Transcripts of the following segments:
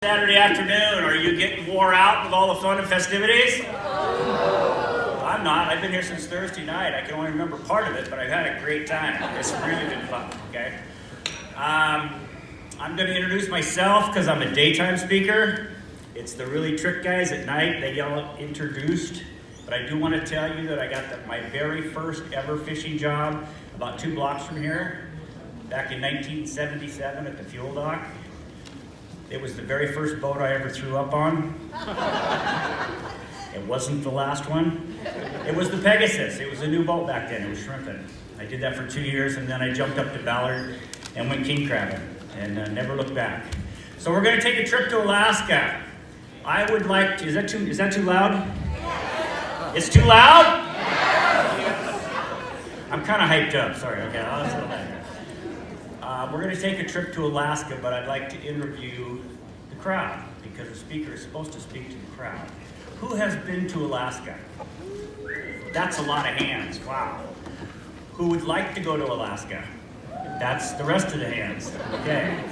Saturday afternoon, are you getting wore out with all the fun and festivities? I'm not. I've been here since Thursday night. I can only remember part of it, but I've had a great time. It's really been fun, okay? I'm going to introduce myself because I'm a daytime speaker. It's the really trick guys at night. They yell introduced. But I do want to tell you that I got my very first ever fishing job about 2 blocks from here, back in 1977 at the fuel dock. It was the very first boat I ever threw up on. It wasn't the last one. It was the Pegasus. It was a new boat back then. It was shrimping. I did that for 2 years, and then I jumped up to Ballard and went king crabbing, and never looked back. So we're going to take a trip to Alaska. I would like to. Is that too loud? It's too loud? I'm kind of hyped up. Sorry. Okay, I'll settle down here. We're going to take a trip to Alaska, but I'd like to interview the crowd because the speaker is supposed to speak to the crowd. Who has been to Alaska? That's a lot of hands. Wow. Who would like to go to Alaska? That's the rest of the hands. Okay.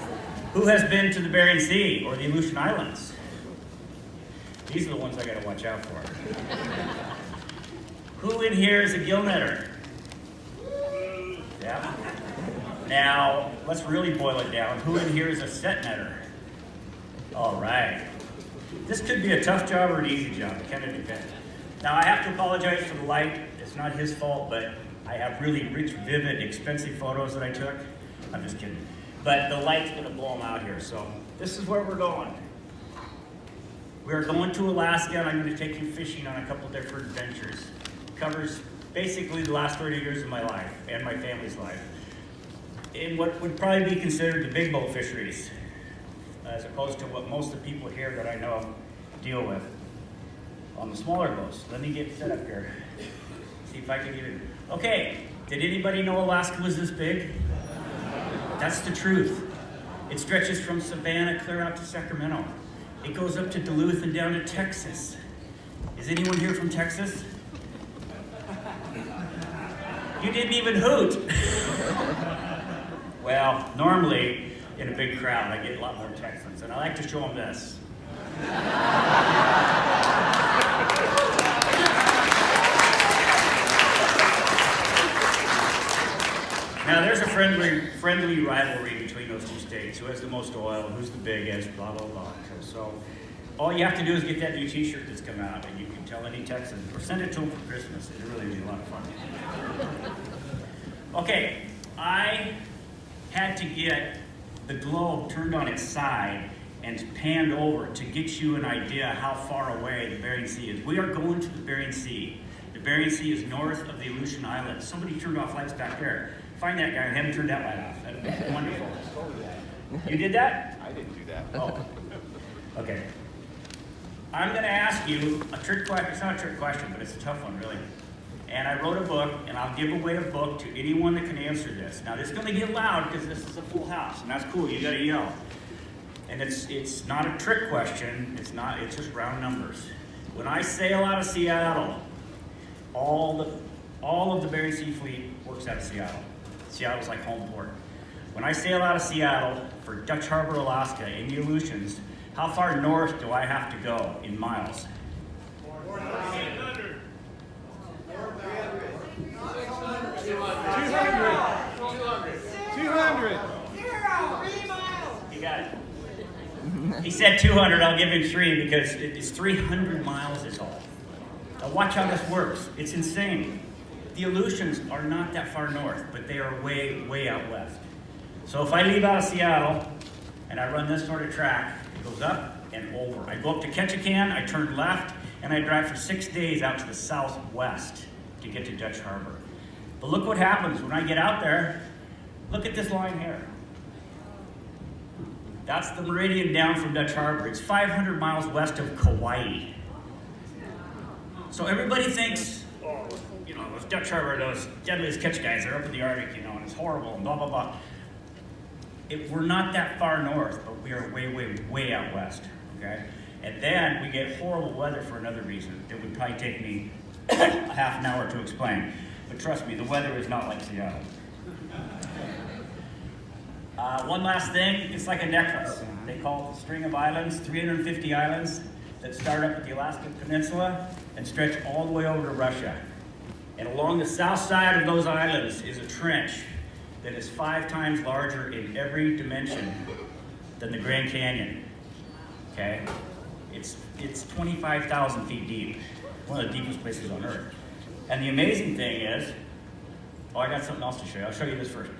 Who has been to the Bering Sea or the Aleutian Islands? These are the ones I got to watch out for. Who in here is a gill netter? Yeah. Now, let's really boil it down. Who in here is a set netter? All right. This could be a tough job or an easy job. It kind of depends. Now, I have to apologize for the light. It's not his fault, but I have really rich, vivid, expensive photos that I took. I'm just kidding. But the light's going to blow them out here. So this is where we're going. We're going to Alaska, and I'm going to take you fishing on a couple different adventures. It covers basically the last 30 years of my life and my family's life. In what would probably be considered the big boat fisheries, as opposed to what most of the people here that I know deal with on the smaller boats. Let me get set up here. See if I can get it. Okay, did anybody know Alaska was this big? That's the truth. It stretches from Savannah clear out to Sacramento. It goes up to Duluth and down to Texas. Is anyone here from Texas? You didn't even hoot. Well, normally in a big crowd, I get a lot more Texans, and I like to show them this. Now, there's a friendly rivalry between those two states. Who has the most oil? Who's the biggest? Blah, blah, blah. So all you have to do is get that new T-shirt that's come out, and you can tell any Texan, or send it to them for Christmas. It'll really be a lot of fun. Okay, I had to get the globe turned on its side and panned over to get you an idea how far away the Bering Sea is. We are going to the Bering Sea. The Bering Sea is north of the Aleutian Islands. Somebody turned off lights back there. Find that guy and have him turn that light off. That would be wonderful. You did that? I didn't do that. Oh, okay. I'm going to ask you a trick question. It's not a trick question, but it's a tough one, really. And I wrote a book, and I'll give away a book to anyone that can answer this. Now, this is going to get loud because this is a full house, and that's cool. You got to yell. And it's not a trick question. It's just round numbers. When I sail out of Seattle, all of the Bering Sea fleet works out of Seattle. Seattle's like home port. When I sail out of Seattle for Dutch Harbor, Alaska, in the Aleutians, how far north do I have to go in miles? 4,800. 200. 3 miles. You got it. He said 200. I'll give him 3 because it's 300 miles is all. Now watch how this works. It's insane. The Aleutians are not that far north, but they are way, way out west. So if I leave out of Seattle and I run this sort of track, it goes up and over. I go up to Ketchikan, I turn left, and I drive for 6 days out to the southwest to get to Dutch Harbor. But look what happens when I get out there. Look at this line here. That's the meridian down from Dutch Harbor. It's 500 miles west of Kauai. So everybody thinks, oh, you know, those Dutch Harbor, those deadliest catch guys, they're up in the Arctic, you know, and it's horrible, and blah, blah, blah. We're not that far north, but we are way, way, way out west, okay? And then we get horrible weather for another reason. It would probably take me a half an hour to explain. But trust me, the weather is not like Seattle. One last thing, it's like a necklace. They call it the string of islands, 350 islands that start up at the Alaskan Peninsula and stretch all the way over to Russia. And along the south side of those islands is a trench that is 5 times larger in every dimension than the Grand Canyon. Okay? It's 25,000 feet deep, one of the deepest places on Earth. And the amazing thing is, oh, I got something else to show you. I'll show you this first.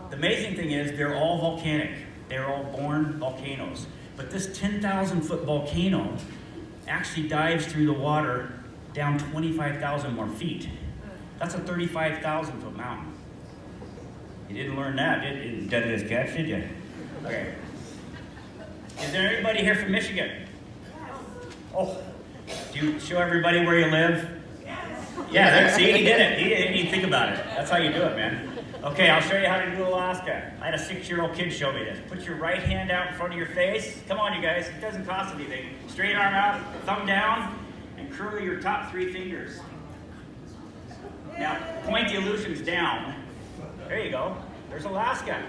The amazing thing is they're all volcanic. They're all born volcanoes. But this 10,000 foot volcano actually dives through the water down 25,000 more feet. That's a 35,000 foot mountain. You didn't learn that, did you? Capt, did you? Okay. Is there anybody here from Michigan? Oh, do you show everybody where you live? Yeah, see, he did it. He didn't even think about it. That's how you do it, man. Okay, I'll show you how to do Alaska. I had a 6-year-old kid show me this. Put your right hand out in front of your face. Come on, you guys. It doesn't cost anything. Straight arm out, thumb down, and curl your top 3 fingers. Now, point the illusions down. There you go. There's Alaska.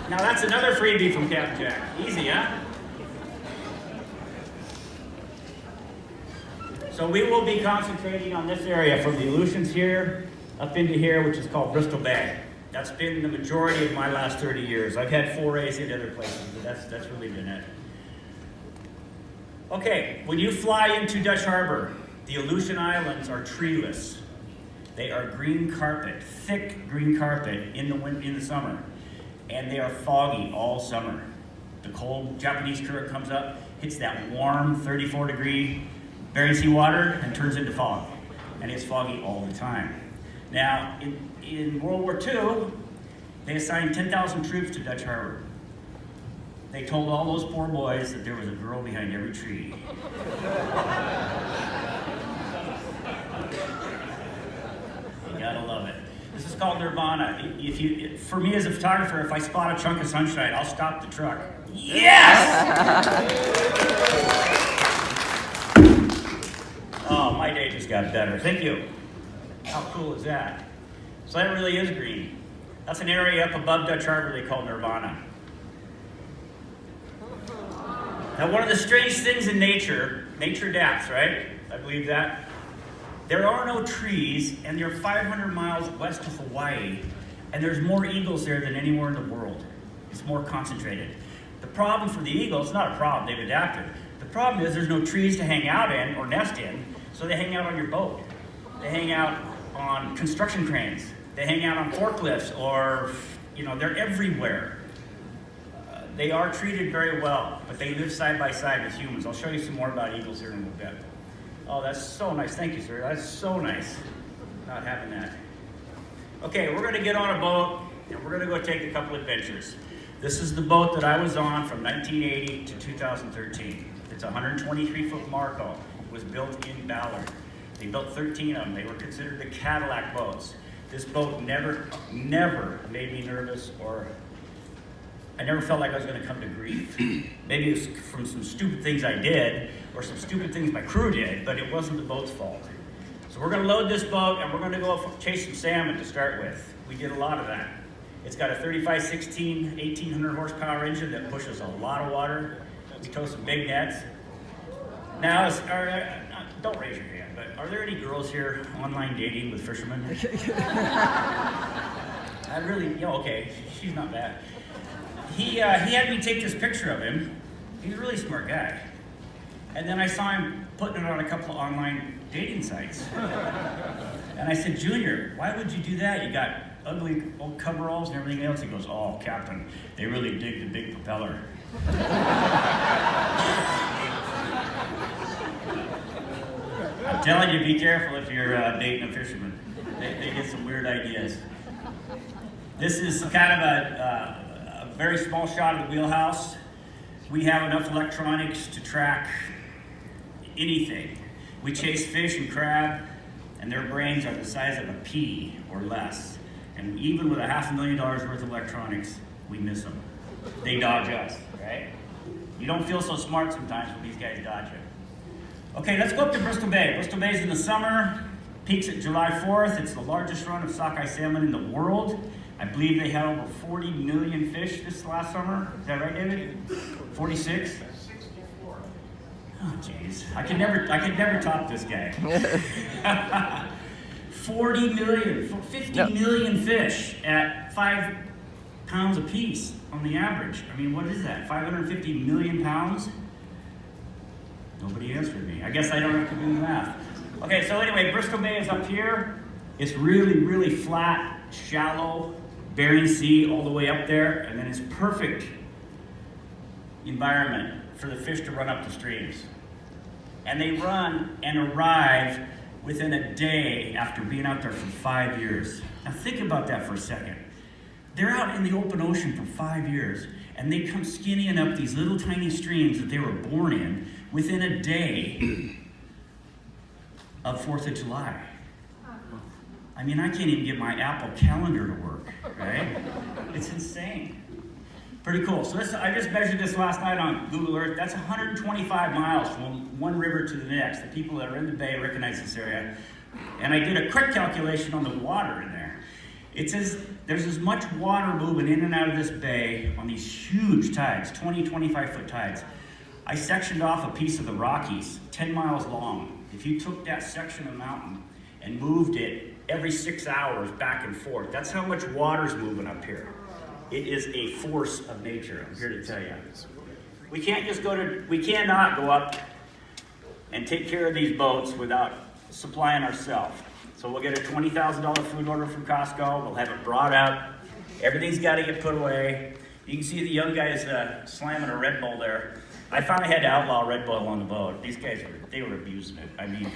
Now, that's another freebie from Capt Jack. Easy, huh? So we will be concentrating on this area from the Aleutians here up into here, which is called Bristol Bay. That's been the majority of my last 30 years. I've had forays into other places, but that's really been it. Okay, when you fly into Dutch Harbor, the Aleutian Islands are treeless. They are green carpet, thick green carpet in the summer, and they are foggy all summer. The cold Japanese current comes up, hits that warm 34-degree Bering Sea water and turns into fog, and it's foggy all the time. Now, in World War II, they assigned 10,000 troops to Dutch Harbor. They told all those poor boys that there was a girl behind every tree. You gotta love it. This is called Nirvana. For me as a photographer, if I spot a chunk of sunshine, I'll stop the truck. Yes! Oh, my day just got better. Thank you. How cool is that? So that really is green. That's an area up above Dutch Harbor they call Nirvana. Now, one of the strange things in nature adapts, right? I believe that. There are no trees, and they're 500 miles west of Hawaii, and there's more eagles there than anywhere in the world. It's more concentrated. The problem for the eagles, it's not a problem, they've adapted. The problem is there's no trees to hang out in or nest in, so they hang out on your boat. They hang out on construction cranes. They hang out on forklifts, or, they're everywhere. They are treated very well, but they live side by side with humans. I'll show you some more about eagles here in a little bit. Oh, that's so nice. Thank you, sir. That's so nice, not having that. Okay, we're gonna get on a boat, and we're gonna go take a couple adventures. This is the boat that I was on from 1980 to 2013. It's a 123-foot Marco. It was built in Ballard. They built 13 of them. They were considered the Cadillac boats. This boat never made me nervous, or I never felt like I was going to come to grief. Maybe it's from some stupid things I did, or some stupid things my crew did, but it wasn't the boat's fault. So we're going to load this boat, and we're going to go chase some salmon to start with. We did a lot of that. It's got a 3516 1800 horsepower engine that pushes a lot of water. We tow some big nets. Now, don't raise your hand, but are there any girls here online dating with fishermen? Okay, she's not bad. He had me take this picture of him. He's a really smart guy. And then I saw him putting it on a couple of online dating sites. And I said, Junior, why would you do that? You got ugly old coveralls and everything else. He goes, oh, Captain, they really dig the big propeller. I'm telling you, be careful if you're dating a fisherman. They get some weird ideas. This is kind of a very small shot of the wheelhouse. We have enough electronics to track anything. We chase fish and crab, and their brains are the size of a pea or less. And even with $500,000 worth of electronics, we miss them. They dodge us, right? You don't feel so smart sometimes when these guys dodge you. Okay, let's go up to Bristol Bay. Bristol Bay is in the summer, peaks at July 4th. It's the largest run of sockeye salmon in the world. I believe they had over 40 million fish this last summer. Is that right, David? 46? 64. Oh, jeez. I could never top this guy. 40 million, 50 million fish at 5 pounds apiece on the average. I mean, what is that? 550 million pounds? Nobody answered me. I guess I don't have to do the math. Okay, so anyway, Bristol Bay is up here. It's really, really flat, shallow, Bering Sea all the way up there, and then it's perfect environment for the fish to run up the streams. And they run and arrive within a day after being out there for 5 years. Now think about that for a second. They're out in the open ocean for 5 years, and they come skinnying up these little tiny streams that they were born in within a day of 4th of July. I mean, I can't even get my Apple calendar to work, right? It's insane. Pretty cool. So I just measured this last night on Google Earth. That's 125 miles from one river to the next. The people that are in the bay recognize this area. And I did a quick calculation on the water in there. It says there's as much water moving in and out of this bay on these huge tides, 20, 25-foot tides. I sectioned off a piece of the Rockies, 10 miles long. If you took that section of mountain and moved it every 6 hours back and forth, that's how much water's moving up here. It is a force of nature, I'm here to tell you. We cannot go up and take care of these boats without supplying ourselves. So we'll get a $20,000 food order from Costco, we'll have it brought up, everything's gotta get put away. You can see the young guys slamming a Red Bull there. I finally had to outlaw Red Bull on the boat. These guys were abusing it. I mean,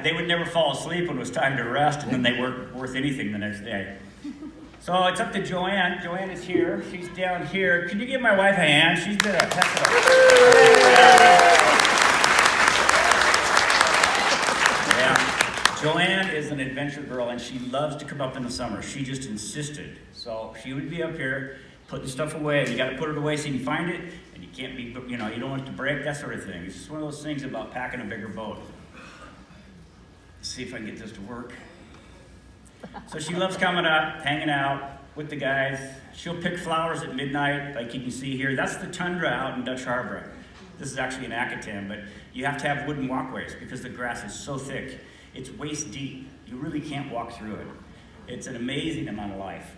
they would never fall asleep when it was time to rest, and then they weren't worth anything the next day. So it's up to Joanne. Joanne is here. She's down here. Can you give my wife a hand? She's been a heck of a... Yeah. Joanne is an adventure girl, and she loves to come up in the summer. She just insisted. So she would be up here putting stuff away. You got to put it away so you can find it, and you can't be, you know, you don't want it to break, that sort of thing. It's just one of those things about packing a bigger boat. Let's see if I can get this to work. So she loves coming up, hanging out with the guys. She'll pick flowers at midnight, like you can see here. That's the tundra out in Dutch Harbor. This is actually an Akatam, but you have to have wooden walkways because the grass is so thick. It's waist deep. You really can't walk through it. It's an amazing amount of life.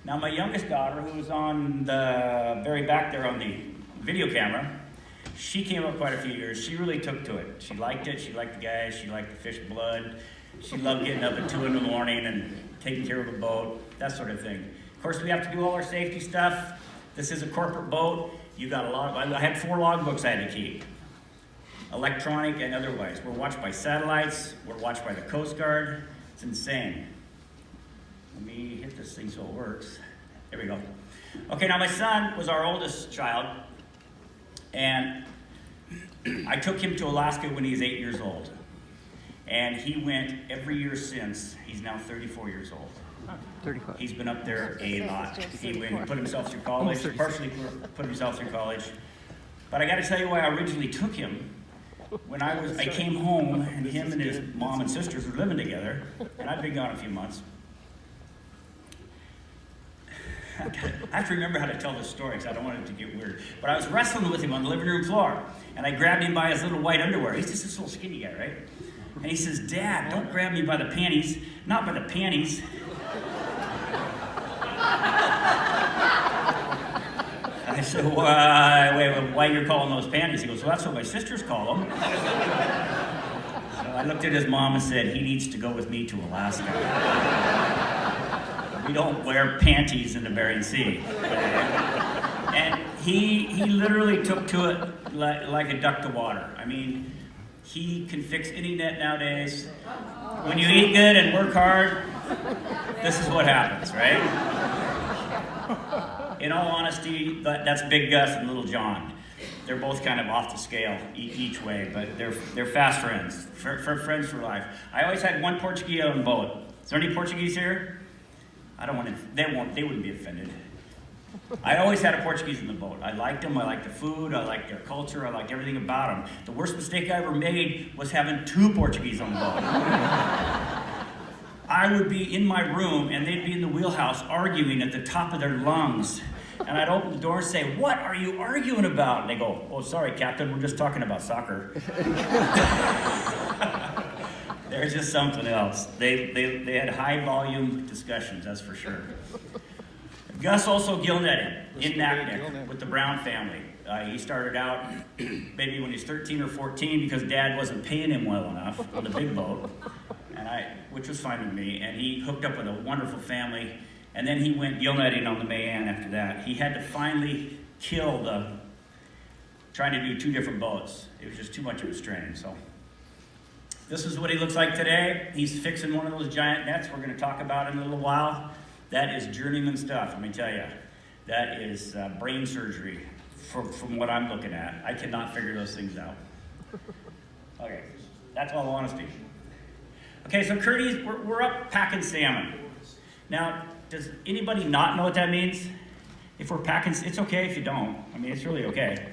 Now my youngest daughter, who's on the very back there on the video camera, she came up quite a few years. She really took to it. She liked it. She liked the guys. She liked the fish blood. She loved getting up at 2 in the morning and taking care of the boat, that sort of thing. Of course, we have to do all our safety stuff. This is a corporate boat. You got a lot of, I had 4 logbooks I had to keep, electronic and otherwise. We're watched by satellites. We're watched by the Coast Guard. It's insane. Let me hit this thing so it works. There we go. Okay, now my son was our oldest child, and I took him to Alaska when he was 8 years old. And he went every year since. He's now 34 years old. 35. He's been up there a lot. He put himself through college, partially put himself through college. But I got to tell you why I originally took him. When I came home, and him and his mom and sisters were living together, and I'd been gone a few months. I have to remember how to tell this story because I don't want it to get weird. But I was wrestling with him on the living room floor, and I grabbed him by his little white underwear. He's just this little skinny guy, right? And he says, "Dad, don't grab me by the panties, not by the panties." I said, "Wait, why are you calling those panties?" He goes, "Well, that's what my sisters call them." So I looked at his mom and said, "He needs to go with me to Alaska. We don't wear panties in the Bering Sea." And he literally took to it like a duck to water. I mean, he can fix any net nowadays. When you eat good and work hard, this is what happens, right? In all honesty, that's Big Gus and Little John. They're both kind of off the scale each way, but they're fast friends, friends for life. I always had one Portuguese on the boat. Is there any Portuguese here? I don't want to, they wouldn't be offended. I always had a Portuguese in the boat. I liked them, I liked the food, I liked their culture, I liked everything about them. The worst mistake I ever made was having 2 Portuguese on the boat. I would be in my room and they'd be in the wheelhouse arguing at the top of their lungs. And I'd open the door and say, "What are you arguing about?" And they go, "Oh, sorry, Captain, we're just talking about soccer." There's just something else. They had high volume discussions, that's for sure. Gus also gill netted in Naknek with the Brown family. He started out maybe when he was 13 or 14 because Dad wasn't paying him well enough on the big boat, which was fine with me. And he hooked up with a wonderful family, and then he went gill netting on the Mayan after that. He had to finally kill trying to do 2 different boats. It was just too much of a strain. So this is what he looks like today. He's fixing one of those giant nets we're going to talk about in a little while. That is journeyman stuff, let me tell you. That is brain surgery from what I'm looking at. I cannot figure those things out. Okay, that's all honesty. Okay, so Curdy's, we're up packing salmon. Now, does anybody not know what that means? If we're packing, it's okay if you don't. I mean, it's really okay.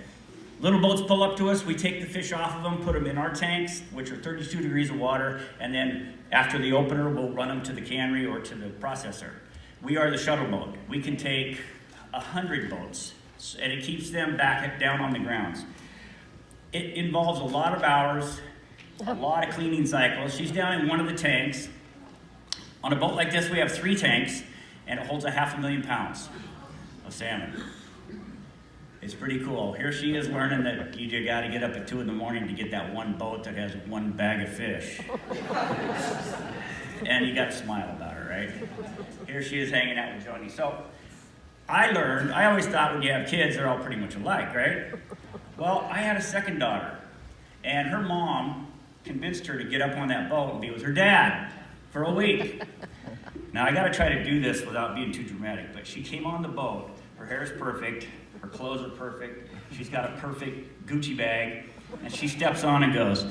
Little boats pull up to us, we take the fish off of them, put them in our tanks, which are 32 degrees of water, and then after the opener, we'll run them to the cannery or to the processor. We are the shuttle boat. We can take 100 boats, and it keeps them down on the grounds. It involves a lot of hours, a lot of cleaning cycles. She's down in one of the tanks. On a boat like this, we have 3 tanks, and it holds 500,000 pounds of salmon. It's pretty cool. Here she is learning that you got to get up at 2 in the morning to get that one boat that has 1 bag of fish. And you got to smile about her, right? Here she is hanging out with Joni. So I always thought when you have kids, they're all pretty much alike, right? Well, I had a second daughter, and her mom convinced her to get up on that boat and be with her dad for a week. Now, I got to try to do this without being too dramatic, but she came on the boat. Her hair is perfect. Her clothes are perfect. She's got a perfect Gucci bag, and she steps on and goes,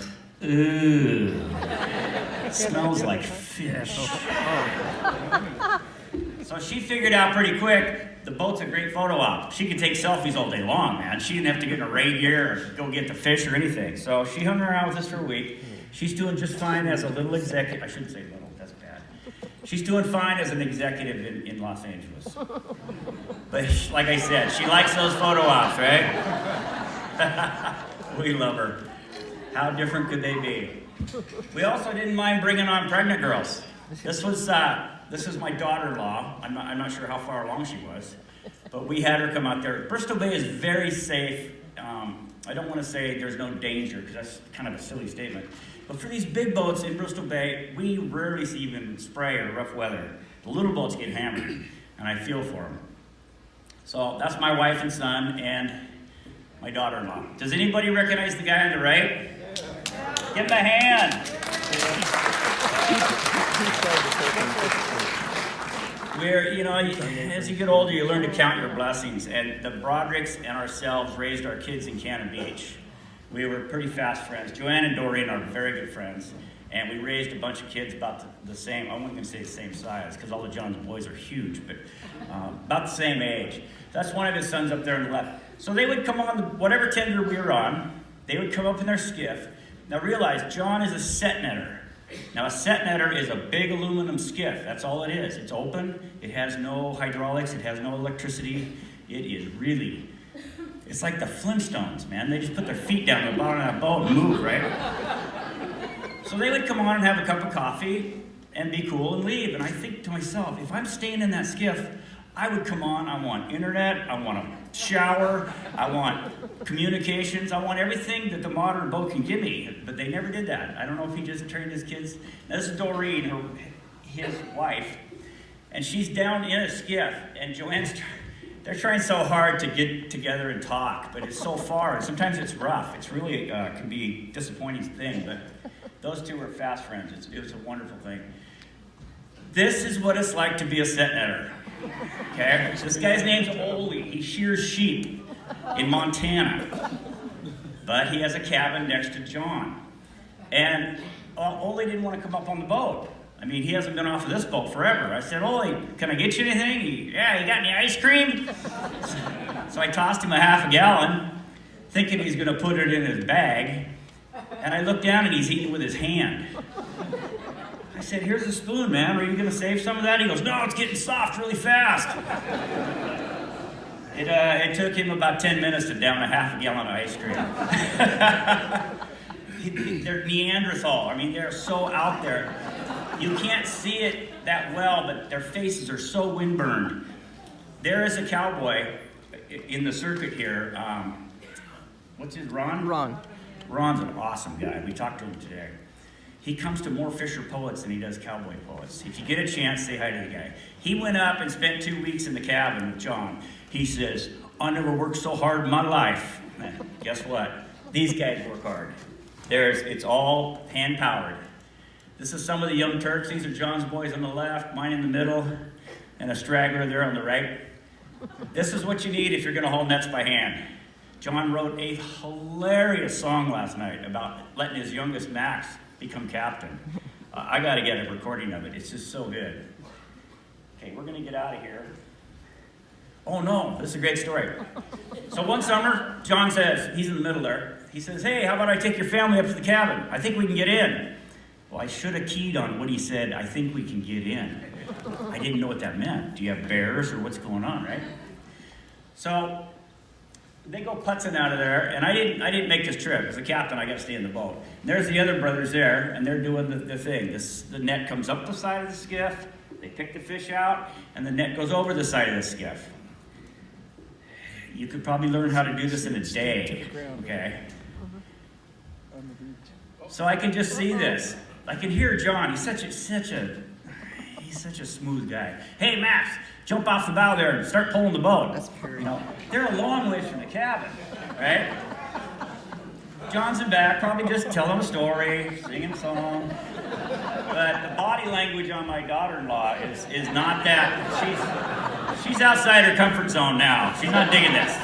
"Ooh, it smells like fish." So she figured out pretty quick, the boat's a great photo op. She could take selfies all day long, man. She didn't have to get in a raid gear or go get the fish or anything. So she hung around with us for a week. She's doing just fine as a little executive. I shouldn't say little, that's bad. She's doing fine as an executive in Los Angeles. But like I said, she likes those photo ops, right? We love her. How different could they be? We also didn't mind bringing on pregnant girls. This is my daughter-in-law. I'm not sure how far along she was, but we had her come out there. Bristol Bay is very safe. I don't want to say there's no danger, because that's kind of a silly statement. But for these big boats in Bristol Bay, we rarely see even spray or rough weather. The little boats get hammered, and I feel for them. So that's my wife and son and my daughter-in-law. Does anybody recognize the guy on the right? Give him a hand. As you get older, you learn to count your blessings. And the Brodericks and ourselves raised our kids in Cannon Beach. We were pretty fast friends. Joanne and Doreen are very good friends. And we raised a bunch of kids about the same, I wasn't going to say the same size, because all of John's boys are huge, but about the same age. That's one of his sons up there on the left. So they would come on whatever tender we were on, they would come up in their skiff. Now realize, John is a set netter. Now a set netter is a big aluminum skiff. That's all it is. It's open, it has no hydraulics, it has no electricity. It is really, it's like the Flintstones, man. They just put their feet down the bottom of that boat and move, right? So they would come on and have a cup of coffee and be cool and leave. And I think to myself, if I'm staying in that skiff, I would come on, I want internet, I want a shower, I want communications, I want everything that the modern boat can give me. But they never did that. I don't know if he just trained his kids. Now, this is Doreen, his wife, and she's down in a skiff, and they're trying so hard to get together and talk, but it's so far, and sometimes it's rough. It's really, can be a disappointing thing, but those two are fast friends. It was a wonderful thing. This is what it's like to be a set netter. Okay? This guy's name's Ole. He shears sheep in Montana. But he has a cabin next to John. And Ole didn't want to come up on the boat. I mean, he hasn't been off of this boat forever. I said, "Ole, can I get you anything?" "Yeah, you got any ice cream?" So I tossed him a half a gallon, thinking he's going to put it in his bag. And I looked down and he's eating with his hand. I said, here's a spoon, man. Are you going to save some of that? He goes, no, it's getting soft really fast. It took him about 10 minutes to down a half a gallon of ice cream. They're Neanderthal. I mean, they're so out there. You can't see it that well, but their faces are so windburned. There is a cowboy in the circuit here. What's his, Ron? Ron. Ron's an awesome guy. We talked to him today. He comes to more Fisher poets than he does cowboy poets. If you get a chance, say hi to the guy. He went up and spent 2 weeks in the cabin with John. He says, I never worked so hard in my life. Guess what? These guys work hard. It's all hand-powered. This is some of the Young Turks. These are John's boys on the left, mine in the middle, and a straggler there on the right. This is what you need if you're going to haul nets by hand. John wrote a hilarious song last night about letting his youngest, Max, become captain. I got to get a recording of it. It's just so good. Okay, we're going to get out of here. Oh no, this is a great story. So one summer, John says, he's in the middle there, he says, hey, how about I take your family up to the cabin? I think we can get in. Well, I should have keyed on what he said, I think we can get in. I didn't know what that meant. Do you have bears or what's going on, right? So they go putzing out of there, and I didn't make this trip. As a captain, I got to stay in the boat. And there's the other brothers there, and they're doing the thing. The net comes up the side of the skiff, they pick the fish out, and the net goes over the side of the skiff. You could probably learn how to do this in a day, okay? So I can just see this. I can hear John. He's such a smooth guy. Hey, Max, jump off the bow there and start pulling the boat. That's pure. You know, they're a long ways from the cabin, right? John's in back, probably just telling a story, singing a song. But the body language on my daughter-in-law is not that. She's outside her comfort zone now. She's not digging this,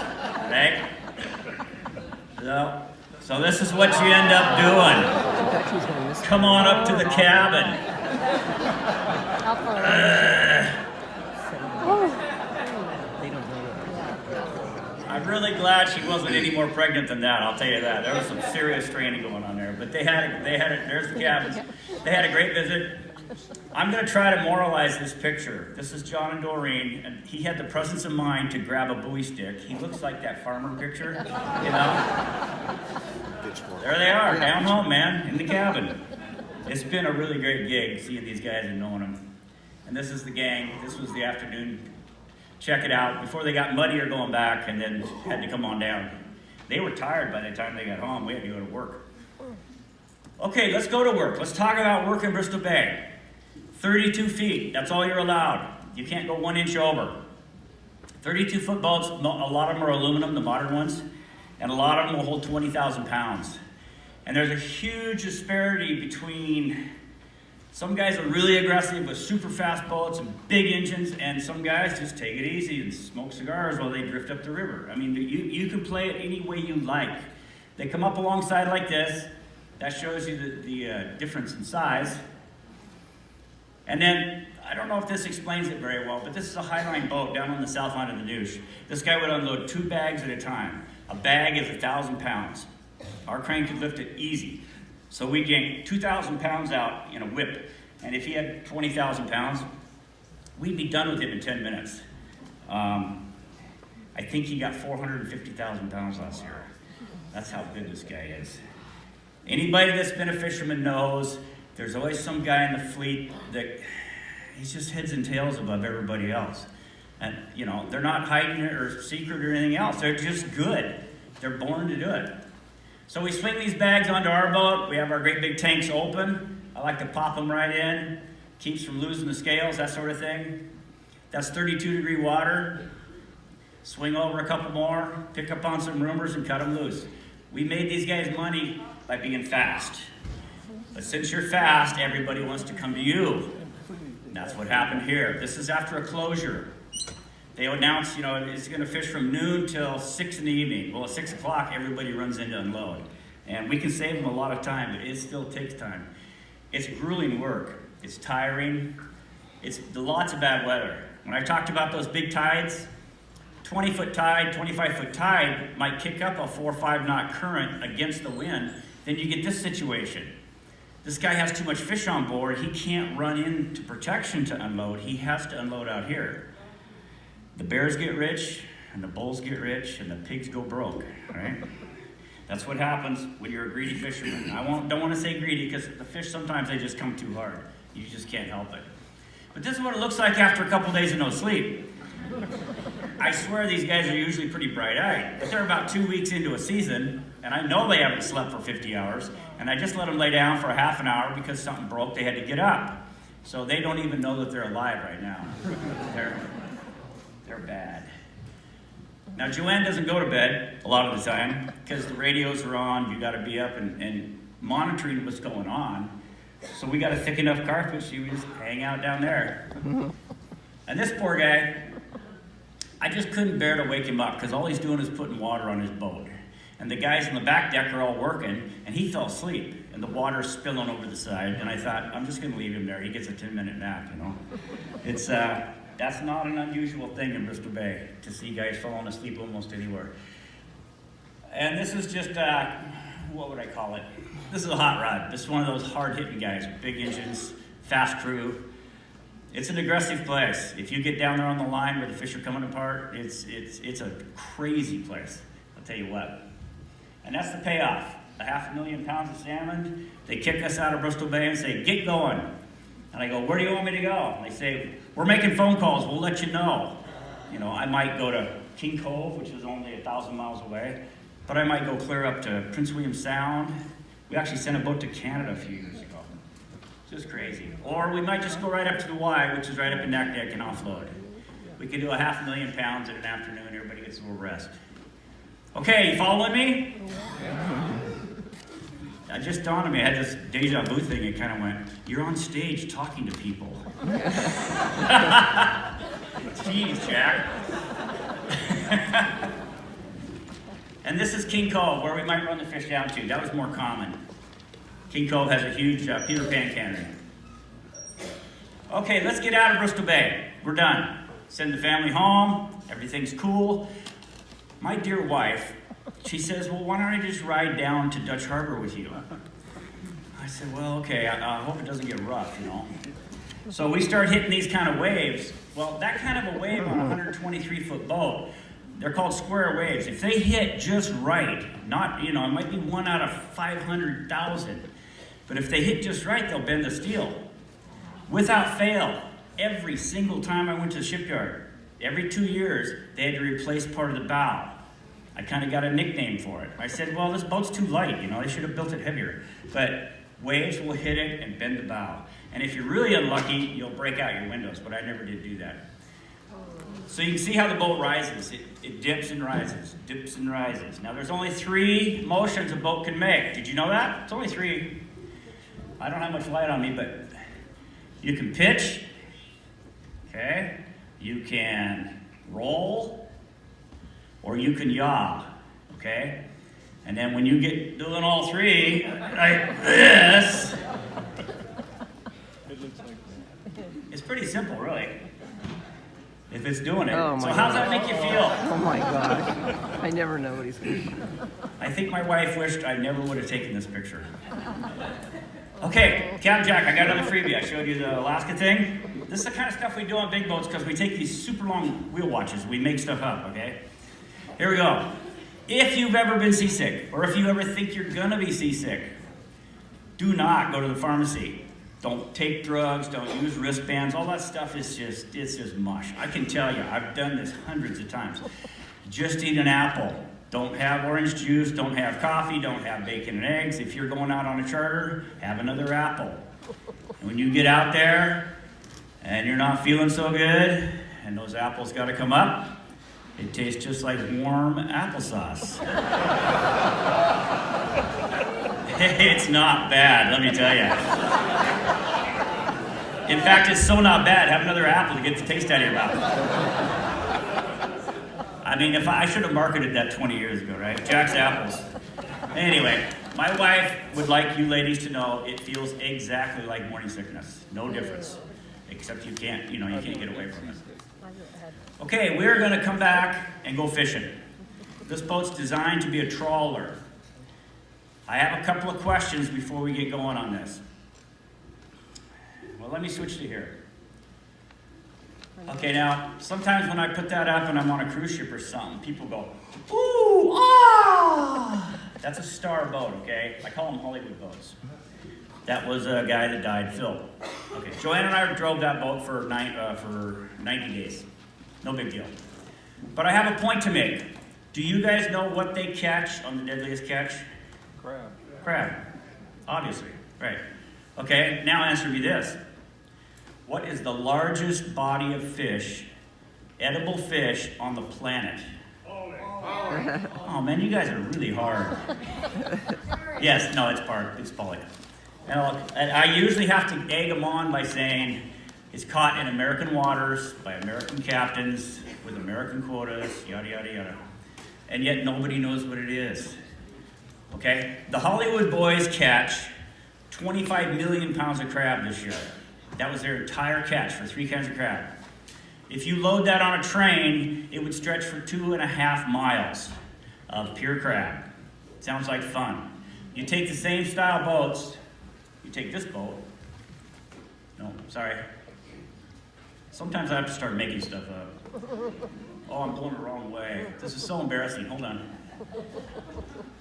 right? So this is what you end up doing. Come on up to the cabin. I'm really glad she wasn't any more pregnant than that, I'll tell you that. There was some serious training going on there. But there's the cabins. They had a great visit. I'm going to try to moralize this picture. This is John and Doreen, and he had the presence of mind to grab a buoy stick. He looks like that farmer picture, you know? There they are, down home, man, in the cabin. It's been a really great gig seeing these guys and knowing them. And this is the gang. This was the afternoon. Check it out. Before they got muddier going back and then had to come on down. They were tired by the time they got home. We had to go to work. Okay, let's go to work. Let's talk about work in Bristol Bay. 32 feet, that's all you're allowed. You can't go 1 inch over. 32-foot boats, a lot of them are aluminum, the modern ones, and a lot of them will hold 20,000 pounds. And there's a huge disparity between some guys are really aggressive with super fast boats and big engines, and some guys just take it easy and smoke cigars while they drift up the river. I mean, you can play it any way you like. They come up alongside like this. That shows you the difference in size. And then, I don't know if this explains it very well, but this is a highline boat down on the south line of the Noosh. This guy would unload 2 bags at a time. A bag is 1,000 pounds. Our crane could lift it easy. So we yanked 2,000 pounds out in a whip. And if he had 20,000 pounds, we'd be done with him in 10 minutes. I think he got 450,000 pounds last year. That's how good this guy is. Anybody that's been a fisherman knows there's always some guy in the fleet that he's just heads and tails above everybody else. And, you know, they're not hiding it or secret or anything else. They're just good. They're born to do it. So we swing these bags onto our boat. We have our great big tanks open. I like to pop them right in. Keeps from losing the scales, that sort of thing. That's 32-degree water. Swing over a couple more, pick up on some rumors, and cut them loose. We made these guys money by being fast. But since you're fast, everybody wants to come to you. And that's what happened here. This is after a closure. They announced, you know, it's going to fish from noon till 6 in the evening. Well, at 6 o'clock, everybody runs in to unload. And we can save them a lot of time, but it still takes time. It's grueling work. It's tiring. It's lots of bad weather. When I talked about those big tides, 20-foot tide, 25-foot tide might kick up a 4 or 5 knot current against the wind. Then you get this situation. This guy has too much fish on board. He can't run into protection to unload. He has to unload out here. The bears get rich, and the bulls get rich, and the pigs go broke, right? That's what happens when you're a greedy fisherman. Don't want to say greedy because the fish sometimes they just come too hard. You just can't help it. But this is what it looks like after a couple days of no sleep. I swear these guys are usually pretty bright-eyed, but they're about 2 weeks into a season, and I know they haven't slept for 50 hours, and I just let them lay down for a half an hour because something broke, they had to get up. So they don't even know that they're alive right now. They're bad. Now, Joanne doesn't go to bed a lot of the time because the radios are on, you gotta be up and monitoring what's going on. So we got a thick enough carpet, she would just hang out down there. And this poor guy, I just couldn't bear to wake him up because all he's doing is putting water on his boat. And the guys on the back deck are all working, and he fell asleep, and the water's spilling over the side, and I thought, I'm just gonna leave him there. He gets a 10-minute nap, you know? It's, that's not an unusual thing in Bristol Bay, to see guys falling asleep almost anywhere. And this is just, what would I call it? This is a hot rod. This is one of those hard-hitting guys, big engines, fast crew. It's an aggressive place. If you get down there on the line where the fish are coming apart, it's a crazy place, I'll tell you what. And that's the payoff. The 500,000 pounds of salmon, they kick us out of Bristol Bay and say, get going. And I go, where do you want me to go? And they say, we're making phone calls, we'll let you know. You know, I might go to King Cove, which is only 1,000 miles away, but I might go clear up to Prince William Sound. We actually sent a boat to Canada a few years ago. Just crazy. Or we might just go right up to the Y, which is right up in Naknek, and offload. We could do 500,000 pounds in an afternoon, everybody gets a little rest. Okay, you following me? I just dawned on me, I had this deja vu thing, it kind of went, you're on stage talking to people. Jeez, Jack. And this is King Cove, where we might run the fish down to. That was more common. King Cove has a huge Peter Pan cannery. Okay, let's get out of Bristol Bay. We're done. Send the family home, everything's cool. My dear wife, she says, well, why don't I just ride down to Dutch Harbor with you? I said, well, okay, I hope it doesn't get rough, you know. So we start hitting these kind of waves. Well, that kind of a wave on a 123-foot boat, they're called square waves. If they hit just right, not, you know, it might be 1 out of 500,000, but if they hit just right, they'll bend the steel. Without fail, every single time I went to the shipyard, every 2 years, they had to replace part of the bow. I kind of got a nickname for it. I said, well, this boat's too light, you know, they should have built it heavier. But waves will hit it and bend the bow. And if you're really unlucky, you'll break out your windows, but I never did do that. So you can see how the boat rises. It dips and rises, dips and rises. Now there's only 3 motions a boat can make. Did you know that? It's only 3. I don't have much light on me, but you can pitch, okay? You can roll, or you can yaw, okay? And then when you get doing all 3, like this, it's pretty simple, really, if it's doing it. Oh, so my how's God. that make you feel? Oh my gosh. I never know what he's going to do. I think my wife wished I never would have taken this picture. Okay, Capt Jack, I got another freebie. I showed you the Alaska thing. This is the kind of stuff we do on big boats because we take these super long wheel watches. We make stuff up, okay? Here we go. If you've ever been seasick, or if you ever think you're gonna be seasick, do not go to the pharmacy. Don't take drugs, don't use wristbands. All that stuff is it's just mush. I can tell you, I've done this hundreds of times. Just eat an apple. Don't have orange juice, don't have coffee, don't have bacon and eggs. If you're going out on a charter, have another apple. And when you get out there and you're not feeling so good, and those apples gotta come up, it tastes just like warm applesauce. It's not bad, let me tell you. In fact, it's so not bad, have another apple to get the taste out of your mouth. I mean, if I should have marketed that 20 years ago, right? Jack's Apples. Anyway, my wife would like you ladies to know it feels exactly like morning sickness. No difference. Except you can't get away from it. Okay, we're gonna come back and go fishing. This boat's designed to be a trawler. I have a couple of questions before we get going on this. Well, let me switch to here. Okay, now, sometimes when I put that up and I'm on a cruise ship or something, people go, ooh, ah! That's a star boat, okay? I call them Hollywood boats. That was a guy that died, Phil. Okay, Joanne and I drove that boat for 90 days. No big deal. But I have a point to make. Do you guys know what they catch on the deadliest catch? Crab. Crab. Obviously, right. Okay, now answer me this. What is the largest body of fish, edible fish, on the planet? Oh man, you guys are really hard. Yes, no, it's pollock. And I usually have to egg them on by saying it's caught in American waters by American captains with American quotas, yada, yada, yada. And yet nobody knows what it is. Okay? The Hollywood boys catch 25 million pounds of crab this year. That was their entire catch for 3 kinds of crab. If you load that on a train, it would stretch for 2.5 miles of pure crab. Sounds like fun. You take the same style boats, you take this boat. No, sorry. Sometimes I have to start making stuff up. Oh, I'm going the wrong way. This is so embarrassing. Hold on.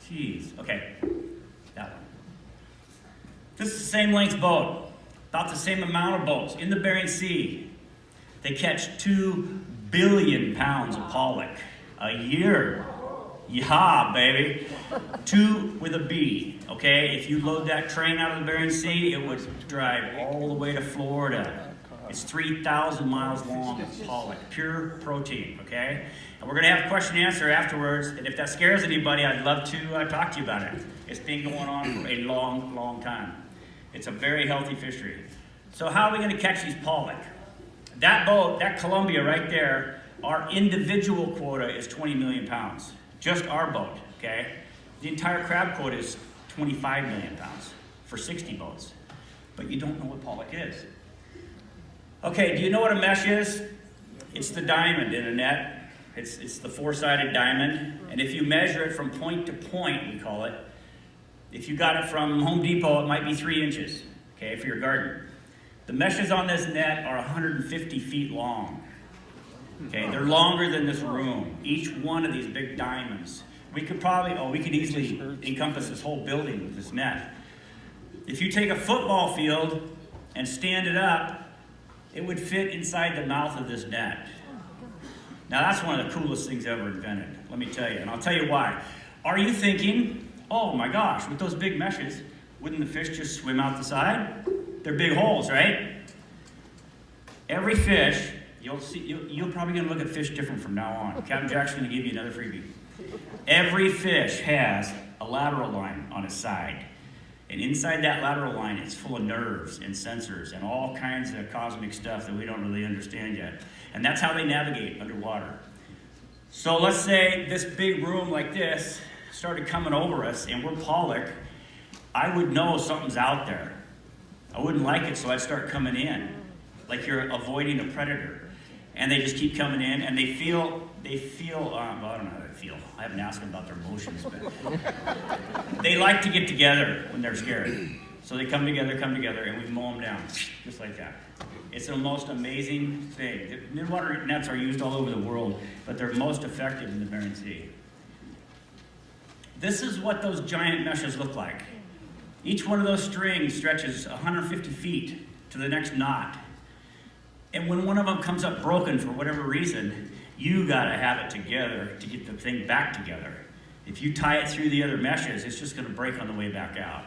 Jeez. Okay. That one. This is the same length boat. About the same amount of boats. In the Bering Sea, they catch 2 billion pounds of pollock a year. Yeah, baby. 2 with a B. Okay? If you load that train out of the Bering Sea, it would drive all the way to Florida. It's 3,000 miles long of pollock, pure protein, okay? And we're going to have question and answer afterwards, and if that scares anybody, I'd love to talk to you about it. It's been going on for a long, long time. It's a very healthy fishery. So how are we going to catch these pollock? That boat, that Columbia right there, our individual quota is 20 million pounds. Just our boat, okay? The entire crab quota is 25 million pounds for 60 boats. But you don't know what pollock is. Okay, do you know what a mesh is? It's the diamond in a net. It's the 4-sided diamond. And if you measure it from point to point, we call it, if you got it from Home Depot, it might be 3 inches, okay, for your garden. The meshes on this net are 150 feet long. Okay, they're longer than this room. Each one of these big diamonds. We could easily encompass this whole building with this net. If you take a football field and stand it up, it would fit inside the mouth of this net. Now that's one of the coolest things ever invented, let me tell you, and I'll tell you why. Are you thinking, oh my gosh, with those big meshes, wouldn't the fish just swim out the side? They're big holes, right? Every fish, you're probably gonna look at fish different from now on. Captain Jack's gonna give you another freebie. Every fish has a lateral line on its side. And inside that lateral line, it's full of nerves and sensors and all kinds of cosmic stuff that we don't really understand yet. And that's how they navigate underwater. So let's say this big room like this started coming over us and we're pollock. I would know something's out there. I wouldn't like it, so I'd start coming in, like you're avoiding a predator. And they just keep coming in, and they feel, well, I don't know how they feel. I haven't asked them about their emotions, but they like to get together when they're scared. So they come together, and we mow them down, just like that. It's the most amazing thing. Midwater nets are used all over the world, but they're most effective in the Bering Sea. This is what those giant meshes look like. Each one of those strings stretches 150 feet to the next knot. And when one of them comes up broken for whatever reason, you gotta have it together to get the thing back together. If you tie it through the other meshes, it's just gonna break on the way back out.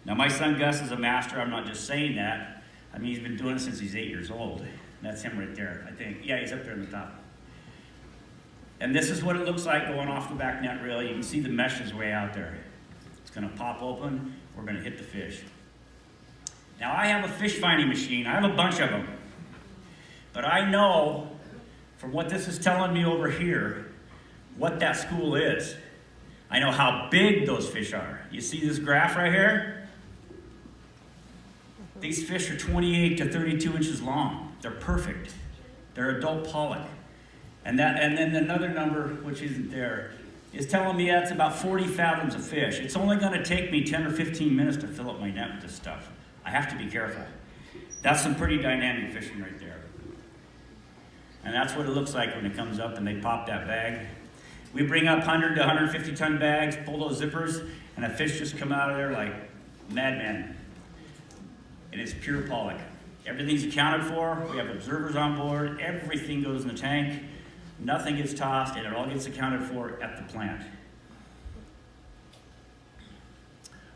Now my son Gus is a master, I'm not just saying that. I mean, he's been doing it since he's 8 years old. That's him right there, I think. Yeah, he's up there in the top. And this is what it looks like going off the back net reel. You can see the meshes way out there. It's gonna pop open, we're gonna hit the fish. Now I have a fish finding machine, I have a bunch of them. But I know, from what this is telling me over here, what that school is. I know how big those fish are. You see this graph right here? These fish are 28 to 32 inches long. They're perfect. They're adult pollock. And then another number, which isn't there, is telling me that's about 40 fathoms of fish. It's only going to take me 10 or 15 minutes to fill up my net with this stuff. I have to be careful. That's some pretty dynamic fishing right there. And that's what it looks like when it comes up and they pop that bag. We bring up 100 to 150 ton bags, pull those zippers, and the fish just come out of there like madmen. And it's pure pollock. Everything's accounted for. We have observers on board. Everything goes in the tank. Nothing gets tossed, and it all gets accounted for at the plant.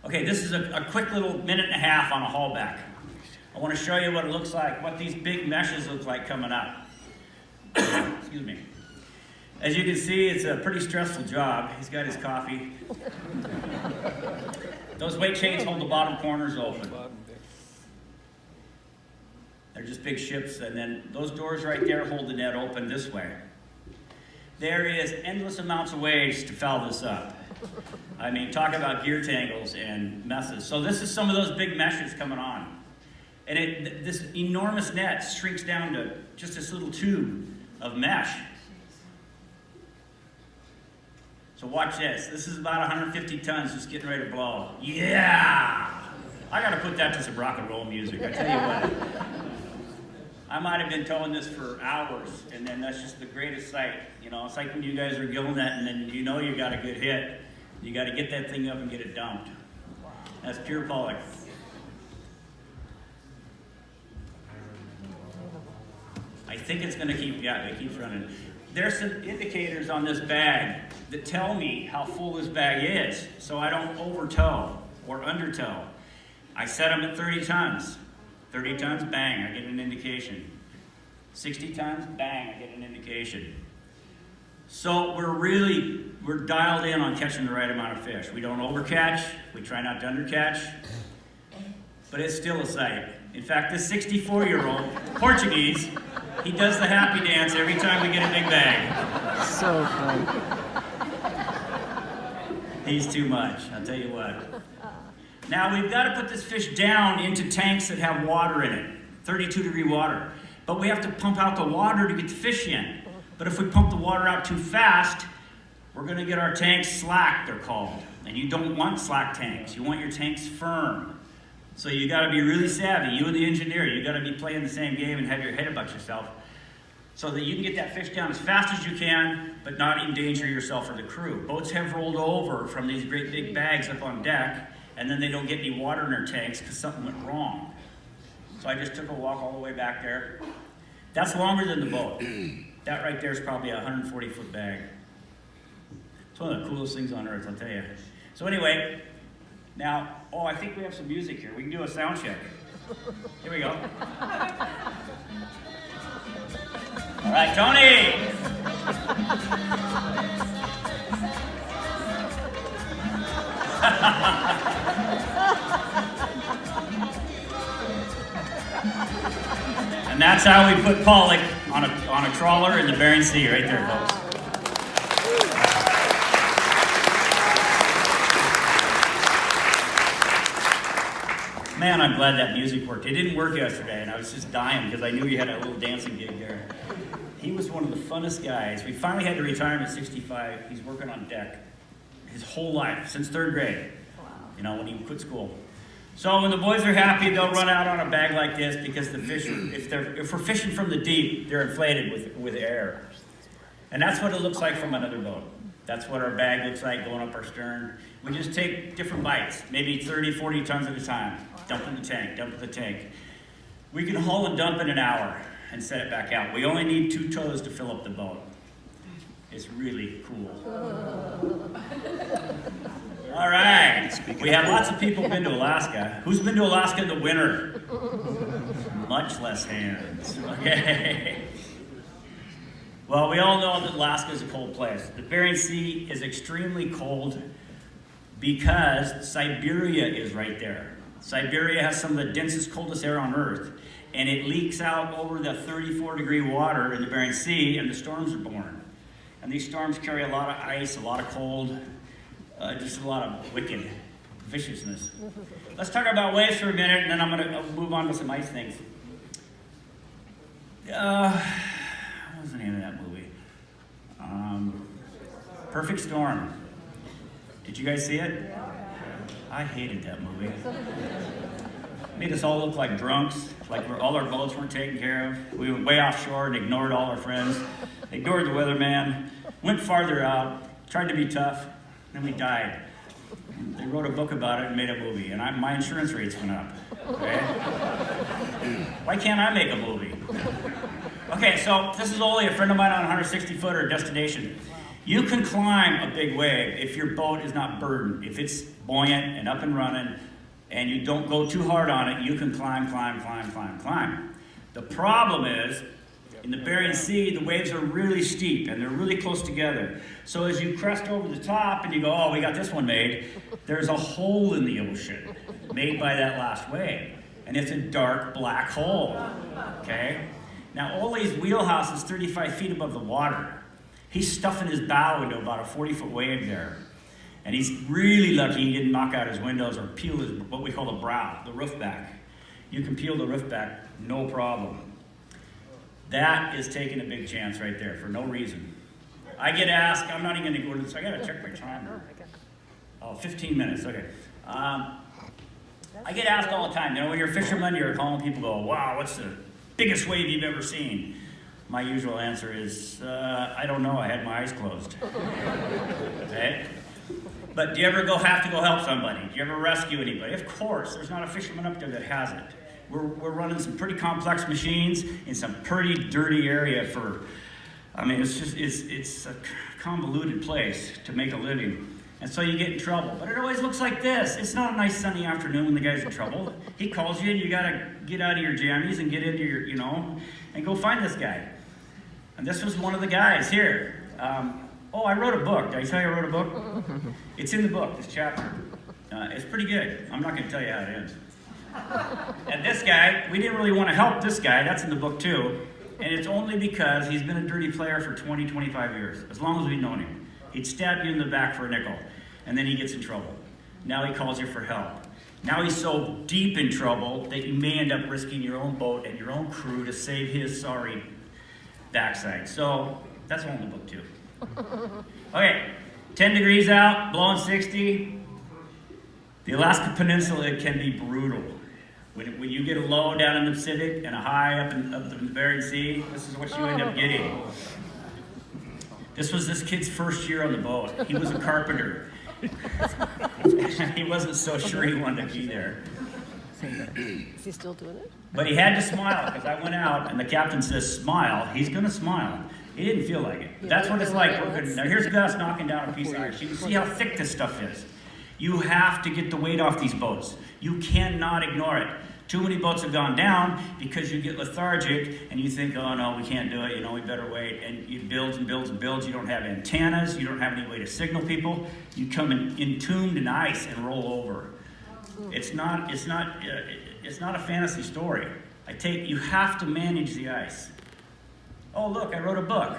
Okay, this is a quick little minute and a half on a haul back. I want to show you what it looks like, what these big meshes look like coming up. Excuse me. As you can see, it's a pretty stressful job. He's got his coffee. Those weight chains hold the bottom corners open. They're just big ships, and then those doors right there hold the net open this way. There is endless amounts of ways to foul this up. I mean, talk about gear tangles and messes. So this is some of those big meshes coming on. And this enormous net shrinks down to just this little tube of mesh. So watch this. This is about 150 tons just getting ready to blow. Yeah! I gotta put that to some rock and roll music, I tell you what. I might have been towing this for hours, and then that's just the greatest sight. You know, it's like when you guys are gilling that, and then you know you got a good hit. You got to get that thing up and get it dumped. That's pure pollock. I think it's going to keep, yeah, it keeps running. There's some indicators on this bag that tell me how full this bag is, so I don't over tow or under tow. I set them at 30 tons. 30 tons, bang, I get an indication. 60 tons, bang, I get an indication. So we're dialed in on catching the right amount of fish. We don't overcatch, we try not to undercatch, but it's still a sight. In fact, this 64-year-old Portuguese, he does the happy dance every time we get a big bag. So fun. He's too much, I'll tell you what. Now we've got to put this fish down into tanks that have water in it, 32-degree water. But we have to pump out the water to get the fish in. But if we pump the water out too fast, we're going to get our tanks slack, they're called. And you don't want slack tanks. You want your tanks firm. So you got to be really savvy. You and the engineer, you got to be playing the same game and have your head about yourself so that you can get that fish down as fast as you can, but not endanger yourself or the crew. Boats have rolled over from these great big bags up on deck, and then they don't get any water in their tanks because something went wrong. So I just took a walk all the way back there. That's longer than the boat. That right there is probably a 140-foot bag. It's one of the coolest things on earth, I'll tell you. So anyway, now, I think we have some music here. We can do a sound check. Here we go. All right, Tony! And that's how we put pollock on a trawler in the Bering Sea, right there, folks. Man, I'm glad that music worked. It didn't work yesterday, and I was just dying because I knew you had a little dancing gig there. He was one of the funnest guys. We finally had to retire him at 65. He's working on deck his whole life, since 3rd grade. Wow. You know, when he quit school. So when the boys are happy, they'll run out on a bag like this because the fish, if we're fishing from the deep, they're inflated with air. And that's what it looks like from another boat. That's what our bag looks like going up our stern. We just take different bites, maybe 30, 40 tons at a time. Dump in the tank, dump in the tank. We can haul and dump in an hour and set it back out. We only need 2 tows to fill up the boat. It's really cool. All right. We have lots of people been to Alaska. Who's been to Alaska in the winter? Much less hands. Okay. Well, we all know that Alaska is a cold place. The Bering Sea is extremely cold because Siberia is right there. Siberia has some of the densest, coldest air on Earth, and it leaks out over the 34-degree water in the Bering Sea, and the storms are born. And these storms carry a lot of ice, a lot of cold, just a lot of wicked viciousness. Let's talk about waves for a minute, and then I'm going to move on to some ice things. What was the name of that movie? Perfect Storm. Did you guys see it? I hated that movie. Made us all look like drunks, like all our boats weren't taken care of. We went way offshore and ignored all our friends, ignored the weatherman, went farther out, tried to be tough, then we died. They wrote a book about it and made a movie, and my insurance rates went up. Okay? Why can't I make a movie? Okay, so this is only a friend of mine on a 160-footer destination. You can climb a big wave if your boat is not burdened. If it's buoyant and up and running, and you don't go too hard on it, you can climb. The problem is, in the Bering Sea, the waves are really steep and they're really close together. So as you crest over the top and you go, oh, we got this one made, there's a hole in the ocean made by that last wave. And it's a dark black hole, okay? Now, Ole's wheelhouse is 35 feet above the water. He's stuffing his bow into about a 40-foot wave there. And he's really lucky he didn't knock out his windows or peel his, what we call the brow, the roof back. You can peel the roof back, no problem. That is taking a big chance right there for no reason. I get asked, I'm not even going to go into this, I got to check my time. Oh, 15 minutes, okay. I get asked all the time, you know, when you're a fisherman, you're calling people, go, wow, what's the biggest wave you've ever seen? My usual answer is, I don't know, I had my eyes closed. Okay? But do you ever have to go help somebody? Do you ever rescue anybody? Of course, there's not a fisherman up there that hasn't. We're running some pretty complex machines in some pretty dirty area for, I mean, it's a convoluted place to make a living. And so you get in trouble. But it always looks like this. It's not a nice sunny afternoon when the guy's in trouble. He calls you and you gotta get out of your jammies and get into your, and go find this guy. And this was one of the guys here. Oh, I wrote a book. Did I tell you I wrote a book? It's in the book, this chapter. It's pretty good. I'm not gonna tell you how it ends. And this guy, we didn't really want to help this guy. That's in the book too. And it's only because he's been a dirty player for 20, 25 years. As long as we've known him. He'd stab you in the back for a nickel. And then he gets in trouble. Now he calls you for help. Now he's so deep in trouble that you may end up risking your own boat and your own crew to save his sorry backside. So that's all in the book too. Okay, 10 degrees out, blowing 60. The Alaska Peninsula can be brutal. When you get a low down in the Pacific and a high up in the Bering Sea, this is what you end up getting. This was this kid's first year on the boat. He was a carpenter. He wasn't so sure he wanted to be there. Is he still doing it? But he had to smile because I went out and the captain says, smile. He's going to smile. He didn't feel like it. That's what it's like. Now here's Gus knocking down a piece of ice. You can see how thick this stuff is. You have to get the weight off these boats. You cannot ignore it. Too many boats have gone down because you get lethargic and you think, oh no, we can't do it, we better wait. And it builds and builds and builds. You don't have antennas. You don't have any way to signal people. You come entombed in ice and roll over. It's not a fantasy story. You have to manage the ice. Oh, look, I wrote a book.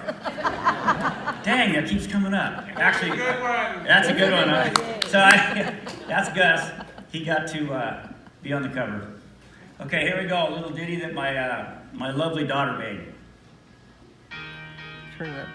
Dang, that keeps coming up. Actually, that's a good one. That's Gus. He got to be on the cover. Okay, here we go. A little ditty that my lovely daughter made. Turn it up.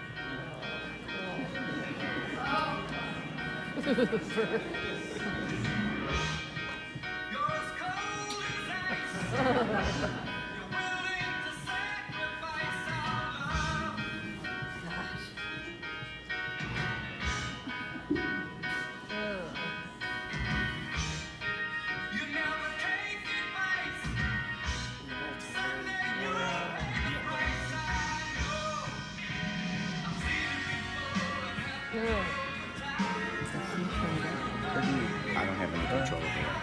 I don't have any control over that.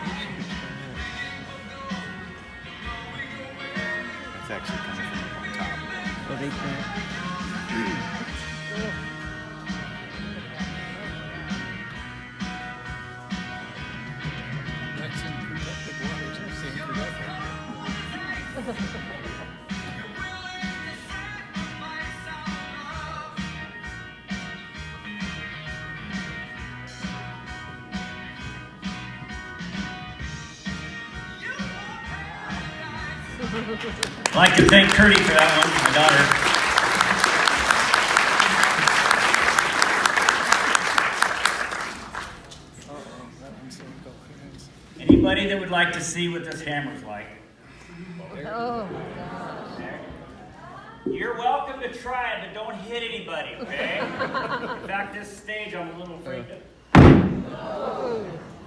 It's actually coming from up on top. Oh, they can't. That's in protected waters. That's incorrect. I'd like to thank Curdy for that one, my daughter. That one's in coherence. Anybody that would like to see what this hammer's like? Oh, You're welcome to try it, but don't hit anybody, okay? In fact, this stage I'm a little afraid to.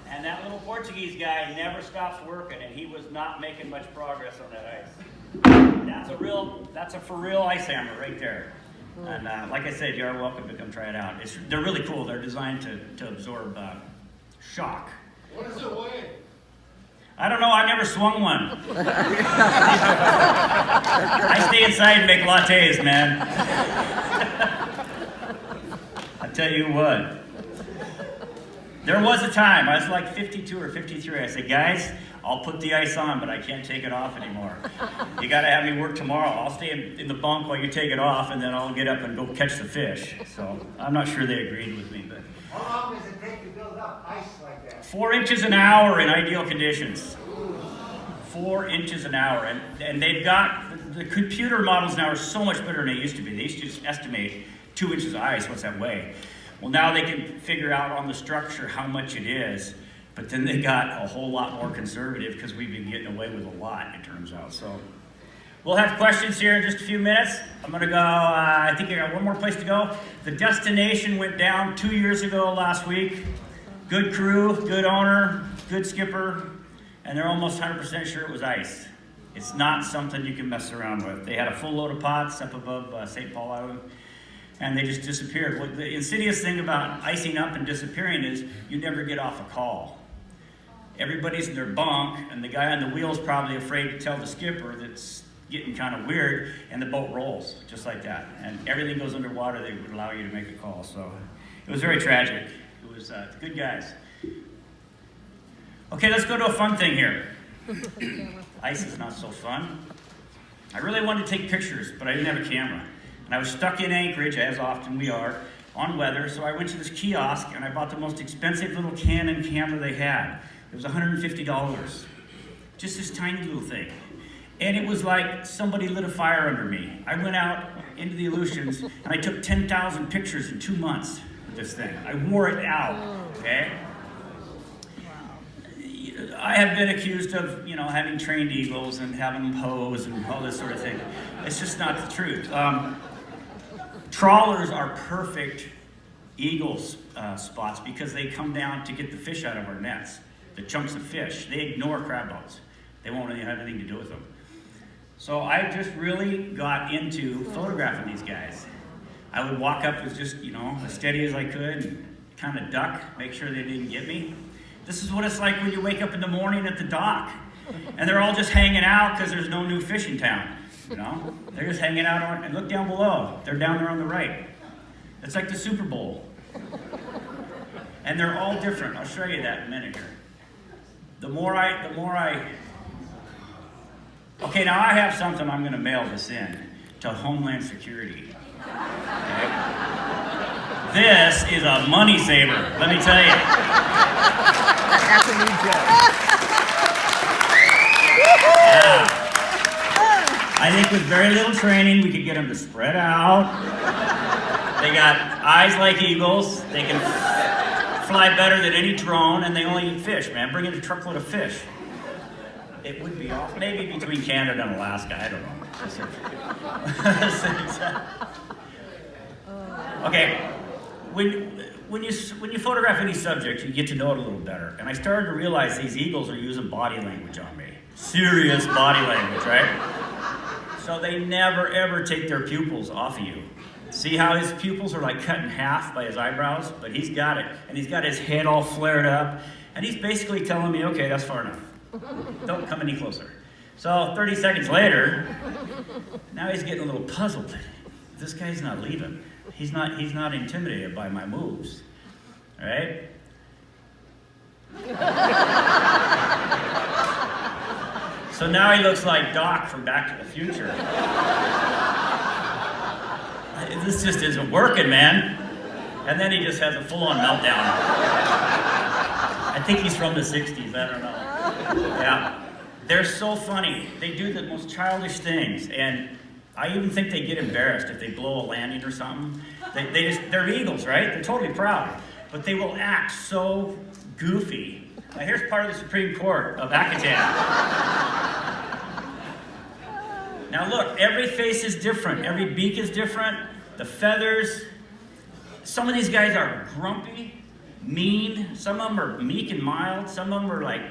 And that little Portuguese guy never stops working, and he was not making much progress on that ice. That's a for real ice hammer right there. And like I said, you are welcome to come try it out. They're really cool. They're designed to absorb shock. What does it weigh? I don't know. I've never swung one. I stay inside and make lattes, man. I tell you what. There was a time, I was like 52 or 53. I said, guys, I'll put the ice on, but I can't take it off anymore. You got to have me work tomorrow. I'll stay in the bunk while you take it off, and then I'll get up and go catch the fish. So I'm not sure they agreed with me, but. How long does it take to build up ice like that? 4 inches an hour in ideal conditions. 4 inches an hour. And they've got, the computer models now are so much better than they used to be. They used to just estimate 2 inches of ice, what's that weigh? Well, now they can figure out on the structure how much it is, but then they got a whole lot more conservative because we've been getting away with a lot, it turns out. So we'll have questions here in just a few minutes. I'm going to go, I think I got one more place to go. The destination went down 2 years ago last week. Good crew, good owner, good skipper, and they're almost 100% sure it was ice. It's not something you can mess around with. They had a full load of pots up above St. Paul Island, and they just disappeared. What the insidious thing about icing up and disappearing is you never get off a call. Everybody's in their bunk, and the guy on the wheel's probably afraid to tell the skipper that's getting kind of weird, and the boat rolls, just like that. And everything goes underwater. They would allow you to make a call. So it was very tragic. It was good guys. Okay, let's go to a fun thing here. Ice is not so fun. I really wanted to take pictures, but I didn't have a camera. And I was stuck in Anchorage, as often we are, on weather, so I went to this kiosk and I bought the most expensive little Canon camera they had. It was $150. Just this tiny little thing. And it was like somebody lit a fire under me. I went out into the Aleutians and I took 10,000 pictures in 2 months with this thing. I wore it out, okay? I have been accused of, having trained eagles and having them pose and all this sort of thing. It's just not the truth. Trawlers are perfect eagle spots because they come down to get the fish out of our nets, the chunks of fish. They ignore crab boats. They won't really have anything to do with them. So I just really got into photographing these guys. I would walk up as just, as steady as I could and kind of duck, make sure they didn't get me. This is what it's like when you wake up in the morning at the dock and they're all just hanging out because there's no new fish in town. They're just hanging out and look down below. They're down there on the right. It's like the Super Bowl. And they're all different. I'll show you that in a minute here. Okay, now I have something I'm going to mail this in to Homeland Security. Okay? This is a money saver, let me tell you. that's a new joke. Yeah. I think with very little training, we could get them to spread out. They got eyes like eagles. They can fly better than any drone, and they only eat fish, man. Bring in a truckload of fish. It would be off, maybe between Canada and Alaska. I don't know. Okay, when you photograph any subject, you get to know it a little better. And I started to realize these eagles are using body language on me. Serious body language, right? So they never ever take their pupils off of you. See how his pupils are like cut in half by his eyebrows? But he's got it. And he's got his head all flared up. And he's basically telling me, okay, that's far enough. Don't come any closer. So 30 seconds later, now he's getting a little puzzled. This guy's not leaving. He's not intimidated by my moves. All right? So now he looks like Doc from Back to the Future. This just isn't working, man. And then he just has a full-on meltdown. I think he's from the 60s, I don't know. Yeah. They're so funny. They do the most childish things. And I even think they get embarrassed if they blow a landing or something. They're eagles, right? They're totally proud. But they will act so goofy Now here's part of the Supreme Court of Acatan. Now look, every face is different. Every beak is different. The feathers. Some of these guys are grumpy, mean. Some of them are meek and mild. Some of them are like,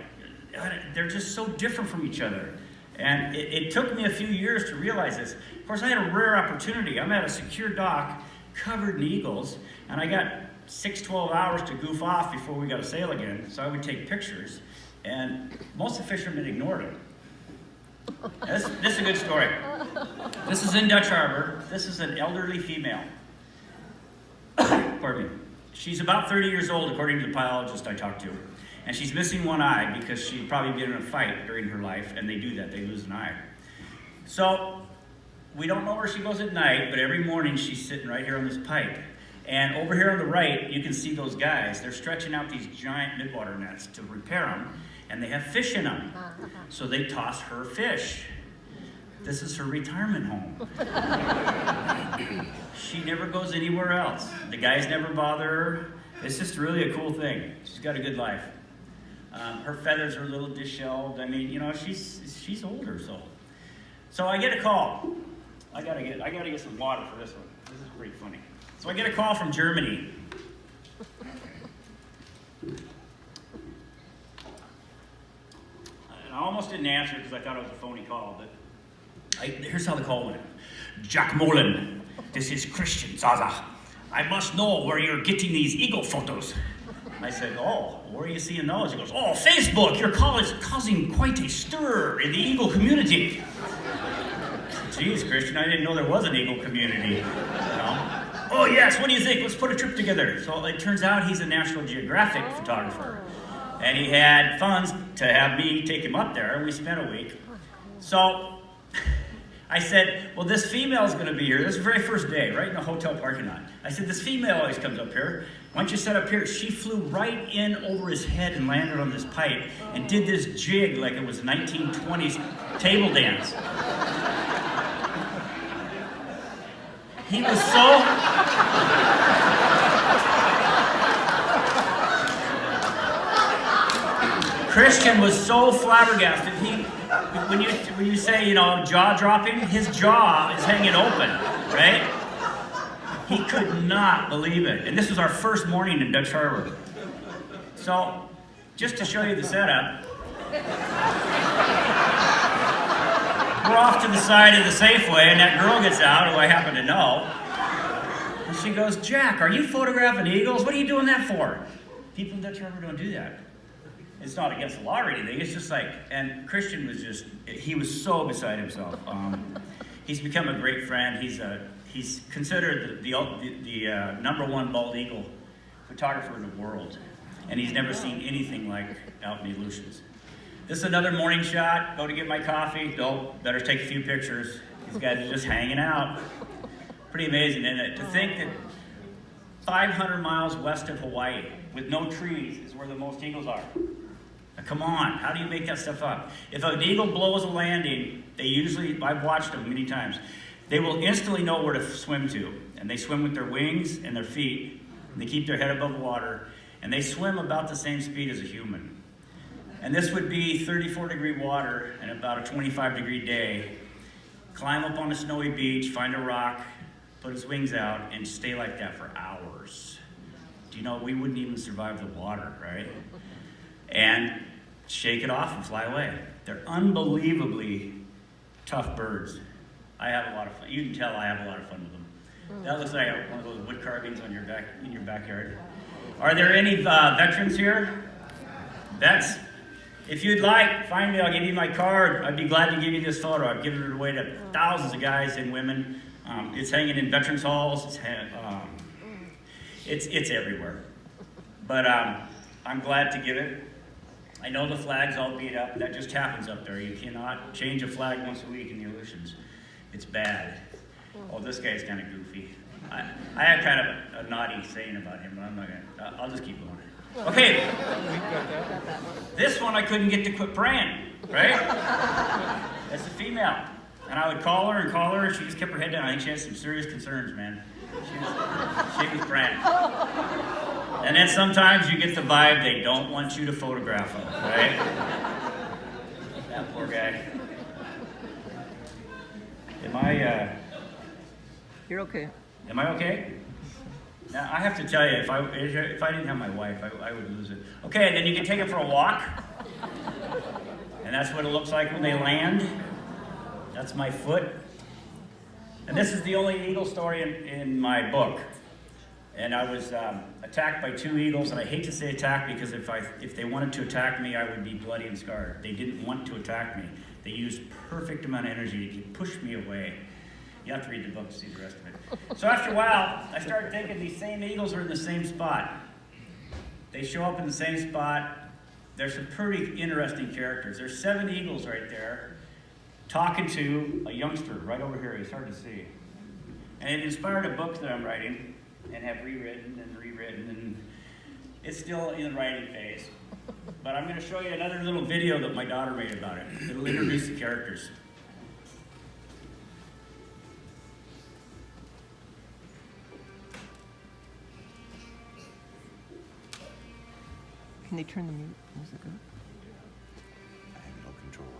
they're just so different from each other. And it took me a few years to realize this. Of course, I had a rare opportunity. I'm at a secure dock covered in eagles, and I got 12 hours to goof off before we got to sail again. So I would take pictures, and most of the fishermen ignored it. This is a good story. This is in Dutch Harbor. This is an elderly female. Pardon me. She's about 30 years old, according to the biologist I talked to. And she's missing one eye because she'd probably been in a fight during her life, and they do that. They lose an eye. So we don't know where she goes at night, but every morning she's sitting right here on this pipe. And over here on the right, you can see those guys. They're stretching out these giant midwater nets to repair them, and they have fish in them. So they toss her fish. This is her retirement home. She never goes anywhere else. The guys never bother her. It's just really a cool thing. She's got a good life. Her feathers are a little disheveled. I mean, you know, she's older, so I get a call. I gotta get some water for this one. This is pretty funny. So I get a call from Germany. And I almost didn't answer because I thought it was a phony call, but here's how the call went. Jack Mullen, this is Christian Zaza. I must know where you're getting these eagle photos. I said, oh, where are you seeing those? He goes, oh, Facebook, your call is causing quite a stir in the eagle community. Geez, Christian, I didn't know there was an eagle community. You know? Oh, yes, what do you think? Let's put a trip together. So it turns out he's a National Geographic photographer. And he had funds to have me take him up there, and we spent a week. So I said, well, this female's going to be here. This is the very first day, right in the hotel parking lot. I said, this female always comes up here. Why don't you set up here? She flew right in over his head and landed on this pipe and did this jig like it was a 1920s table dance. He was so... Christian was so flabbergasted. When you say, you know, jaw dropping, his jaw is hanging open, right? He could not believe it. And this was our first morning in Dutch Harbor. So, just to show you the setup, we're off to the side of the Safeway, and that girl gets out, who I happen to know. And she goes, Jack, are you photographing eagles? What are you doing that for? People in Dutch Harbor don't do that. It's not against the law or anything. It's just like, and Christian was just, he was so beside himself. He's become a great friend. He's considered the #1 bald eagle photographer in the world. And he's never seen anything like out in the Aleutians. This is another morning shot. Go to get my coffee. No, better take a few pictures. These guys are just hanging out. Pretty amazing, isn't it? To think that 500 miles west of Hawaii, with no trees, is where the most eagles are. Now, come on, how do you make that stuff up? If an eagle blows a landing, they usually, I've watched them many times, they will instantly know where to swim to. And they swim with their wings and their feet, and they keep their head above water, and they swim about the same speed as a human. And this would be 34-degree water and about a 25-degree day. Climb up on a snowy beach, find a rock, put his wings out, and stay like that for hours. Do you know, we wouldn't even survive the water, right? And shake it off and fly away. They're unbelievably tough birds. I have a lot of fun. You can tell I have a lot of fun with them. That looks like one of those wood carvings on in your backyard. Are there any veterans here? If you'd like, find me, I'll give you my card. I'd be glad to give you this photo. I've given it away to thousands of guys and women. It's hanging in veterans halls. It's everywhere. But I'm glad to give it. I know the flag's all beat up. That just happens up there. You cannot change a flag once a week in the Aleutians. It's bad. Oh, this guy's kind of goofy. I had kind of a naughty saying about him, but I'm not going to. I'll just keep going. Okay. This one I couldn't get to quit praying, right? That's a female. And I would call her, and she just kept her head down. I think she had some serious concerns, man. She was praying. And then sometimes you get the vibe they don't want you to photograph them, right? That poor guy. You're okay. Am I okay? Now, I have to tell you, if I didn't have my wife, I would lose it. Okay, and then you can take it for a walk. And that's what it looks like when they land. That's my foot. And this is the only eagle story in my book. And I was attacked by 2 eagles, and I hate to say attack because if they wanted to attack me, I would be bloody and scarred. They didn't want to attack me. They used perfect amount of energy to push me away. You have to read the book to see the rest of it. So after a while, I started thinking these same eagles are in the same spot. They show up in the same spot. There's some pretty interesting characters. There's 7 eagles right there talking to a youngster right over here. It's hard to see. And it inspired a book that I'm writing and have rewritten, and it's still in the writing phase. But I'm going to show you another little video that my daughter made about it. It'll introduce the characters. Can they turn the music up? I have no control of it.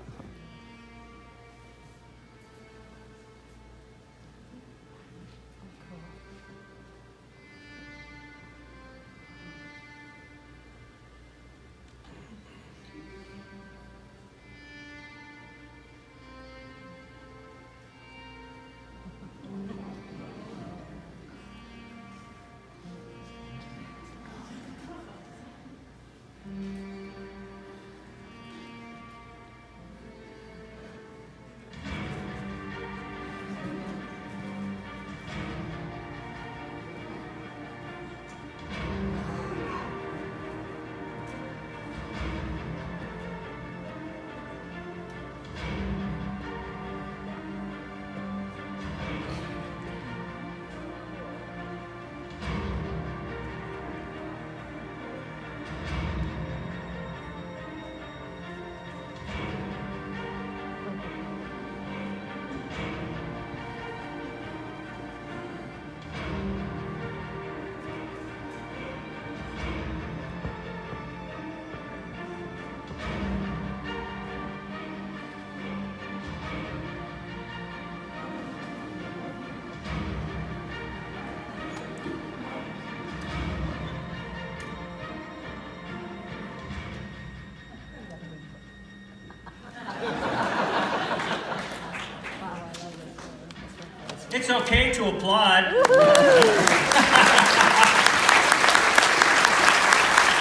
It's okay to applaud.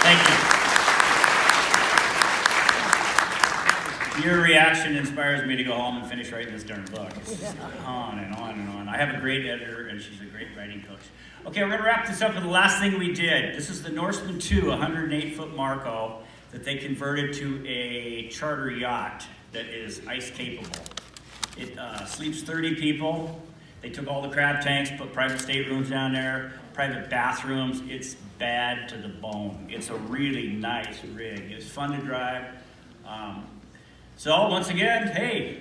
Thank you. Your reaction inspires me to go home and finish writing this darn book. It's just on and on and on. I have a great editor, and she's a great writing coach. Okay, we're going to wrap this up with the last thing we did. This is the Norseman 2, 108-foot Marco that they converted to a charter yacht that is ice capable. It sleeps 30 people. They took all the crab tanks, put private staterooms down there, private bathrooms. It's bad to the bone. It's a really nice rig. It's fun to drive. So once again, hey,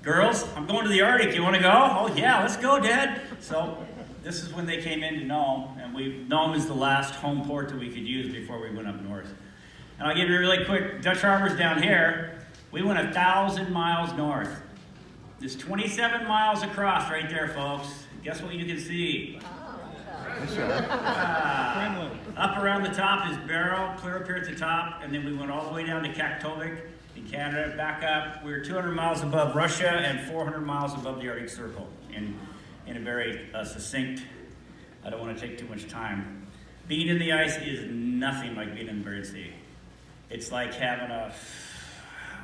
girls, I'm going to the Arctic. You want to go? Oh yeah, let's go, Dad. So this is when they came into Nome, and Nome is the last home port that we could use before we went up north. And I'll give you a really quick, Dutch Harbor's down here. We went 1,000 miles north. There's 27 miles across right there, folks. Guess what you can see? Up around the top is Barrow, clear up here at the top, and then we went all the way down to Capt in Canada, back up. We were 200 miles above Russia and 400 miles above the Arctic Circle in a very succinct, I don't want to take too much time. Being in the ice is nothing like being in the Bering Sea. It's like having a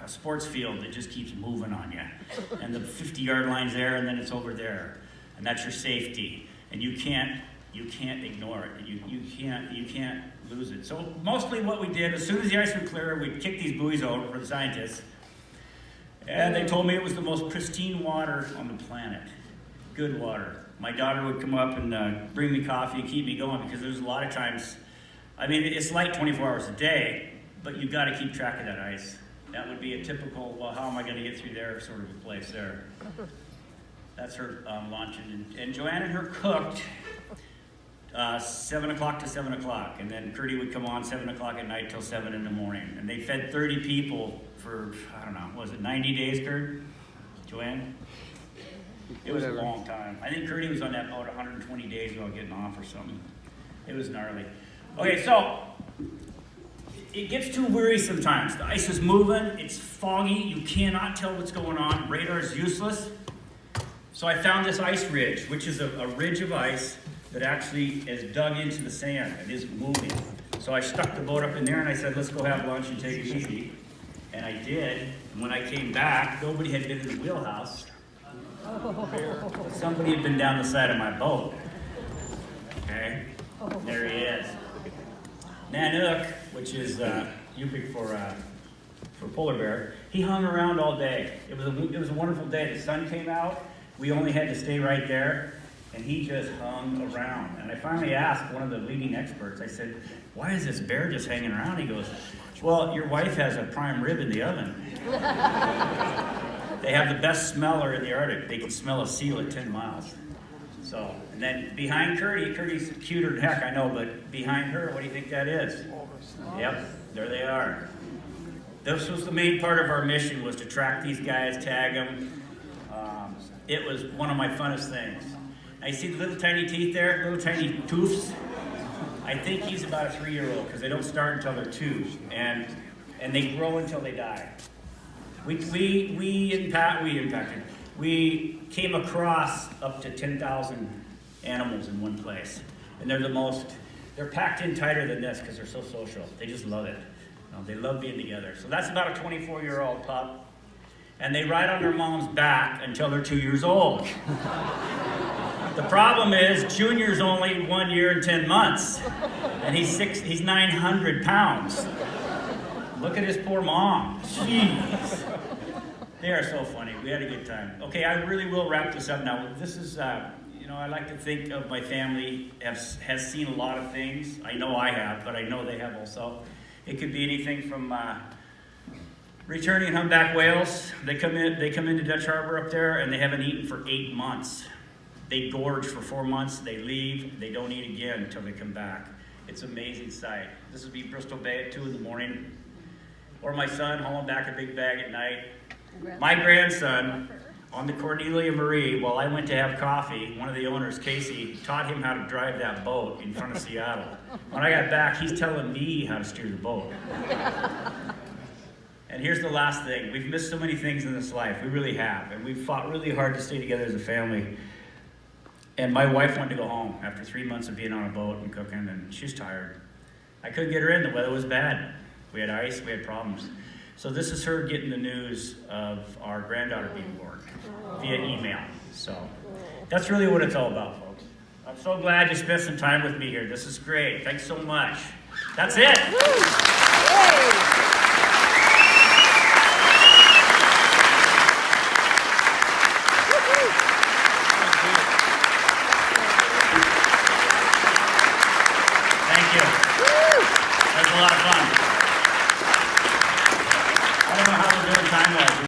sports field that just keeps moving on you. And the 50-yard line's there, and then it's over there. And that's your safety. And you can't ignore it. You can't lose it. So mostly what we did, as soon as the ice would clear, we'd kick these buoys over for the scientists. And they told me it was the most pristine water on the planet. Good water. My daughter would come up and bring me coffee and keep me going, because there's a lot of times, I mean, it's light 24 hours a day, but you've got to keep track of that ice. That would be a typical, well, how am I going to get through there sort of a place there. That's her luncheon. And Joanne and her cooked 7 o'clock to 7 o'clock, and then Curdy would come on 7 o'clock at night till 7 in the morning. And they fed 30 people for, I don't know, was it 90 days, Kurt? Joanne? It was a long time. I think Curdy was on that about 120 days without getting off or something. It was gnarly. Okay, so it gets too weary sometimes. The ice is moving, it's foggy, you cannot tell what's going on. Radar is useless. So I found this ice ridge, which is a ridge of ice that actually is dug into the sand. It isn't moving. So I stuck the boat up in there and I said, let's go have lunch and take it easy. And I did. And when I came back, nobody had been in the wheelhouse. But somebody had been down the side of my boat. Okay? There he is. Nanook, which is Yupik for polar bear, he hung around all day. It was a wonderful day. The sun came out. We only had to stay right there, and he just hung around. And I finally asked one of the leading experts, I said, why is this bear just hanging around? He goes, well, your wife has a prime rib in the oven. They have the best smeller in the Arctic. They can smell a seal at 10 miles. So, and then behind Curdy's cuter than heck, I know, but behind her, what do you think that is? Yep, there they are. This was the main part of our mission, was to track these guys, tag them. It was one of my funnest things. I see the little tiny teeth there, little tiny toofs. I think he's about a 3-year-old because they don't start until they're 2, and they grow until they die. We came across up to 10,000 animals in one place, and they're packed in tighter than this because they're so social. They just love it. You know, they love being together. So that's about a 24-year-old pup. And they ride on their mom's back until they're 2 years old. The problem is, Junior's only 1 year and 10 months, and he's 900 pounds. Look at his poor mom. Jeez. They are so funny. We had a good time. Okay, I really will wrap this up now. This is, I like to think of my family has seen a lot of things. I know I have, but I know they have also. It could be anything from returning humpback whales. They come into Dutch Harbor up there, and they haven't eaten for 8 months. They gorge for 4 months. They leave. They don't eat again until they come back. It's an amazing sight. This would be Bristol Bay at 2 in the morning. Or my son hauling back a big bag at night. My grandson, on the Cornelia Marie, while I went to have coffee, one of the owners, Casey, taught him how to drive that boat in front of Seattle. When I got back, he's telling me how to steer the boat. And here's the last thing. We've missed so many things in this life. We really have. And we've fought really hard to stay together as a family. And my wife wanted to go home after 3 months of being on a boat and cooking, and she's tired. I couldn't get her in. The weather was bad. We had ice. We had problems. So this is her getting the news of our granddaughter being born via email. So that's really what it's all about, folks. I'm so glad you spent some time with me here. This is great. Thanks so much. That's it. Thank you. That was a lot of fun.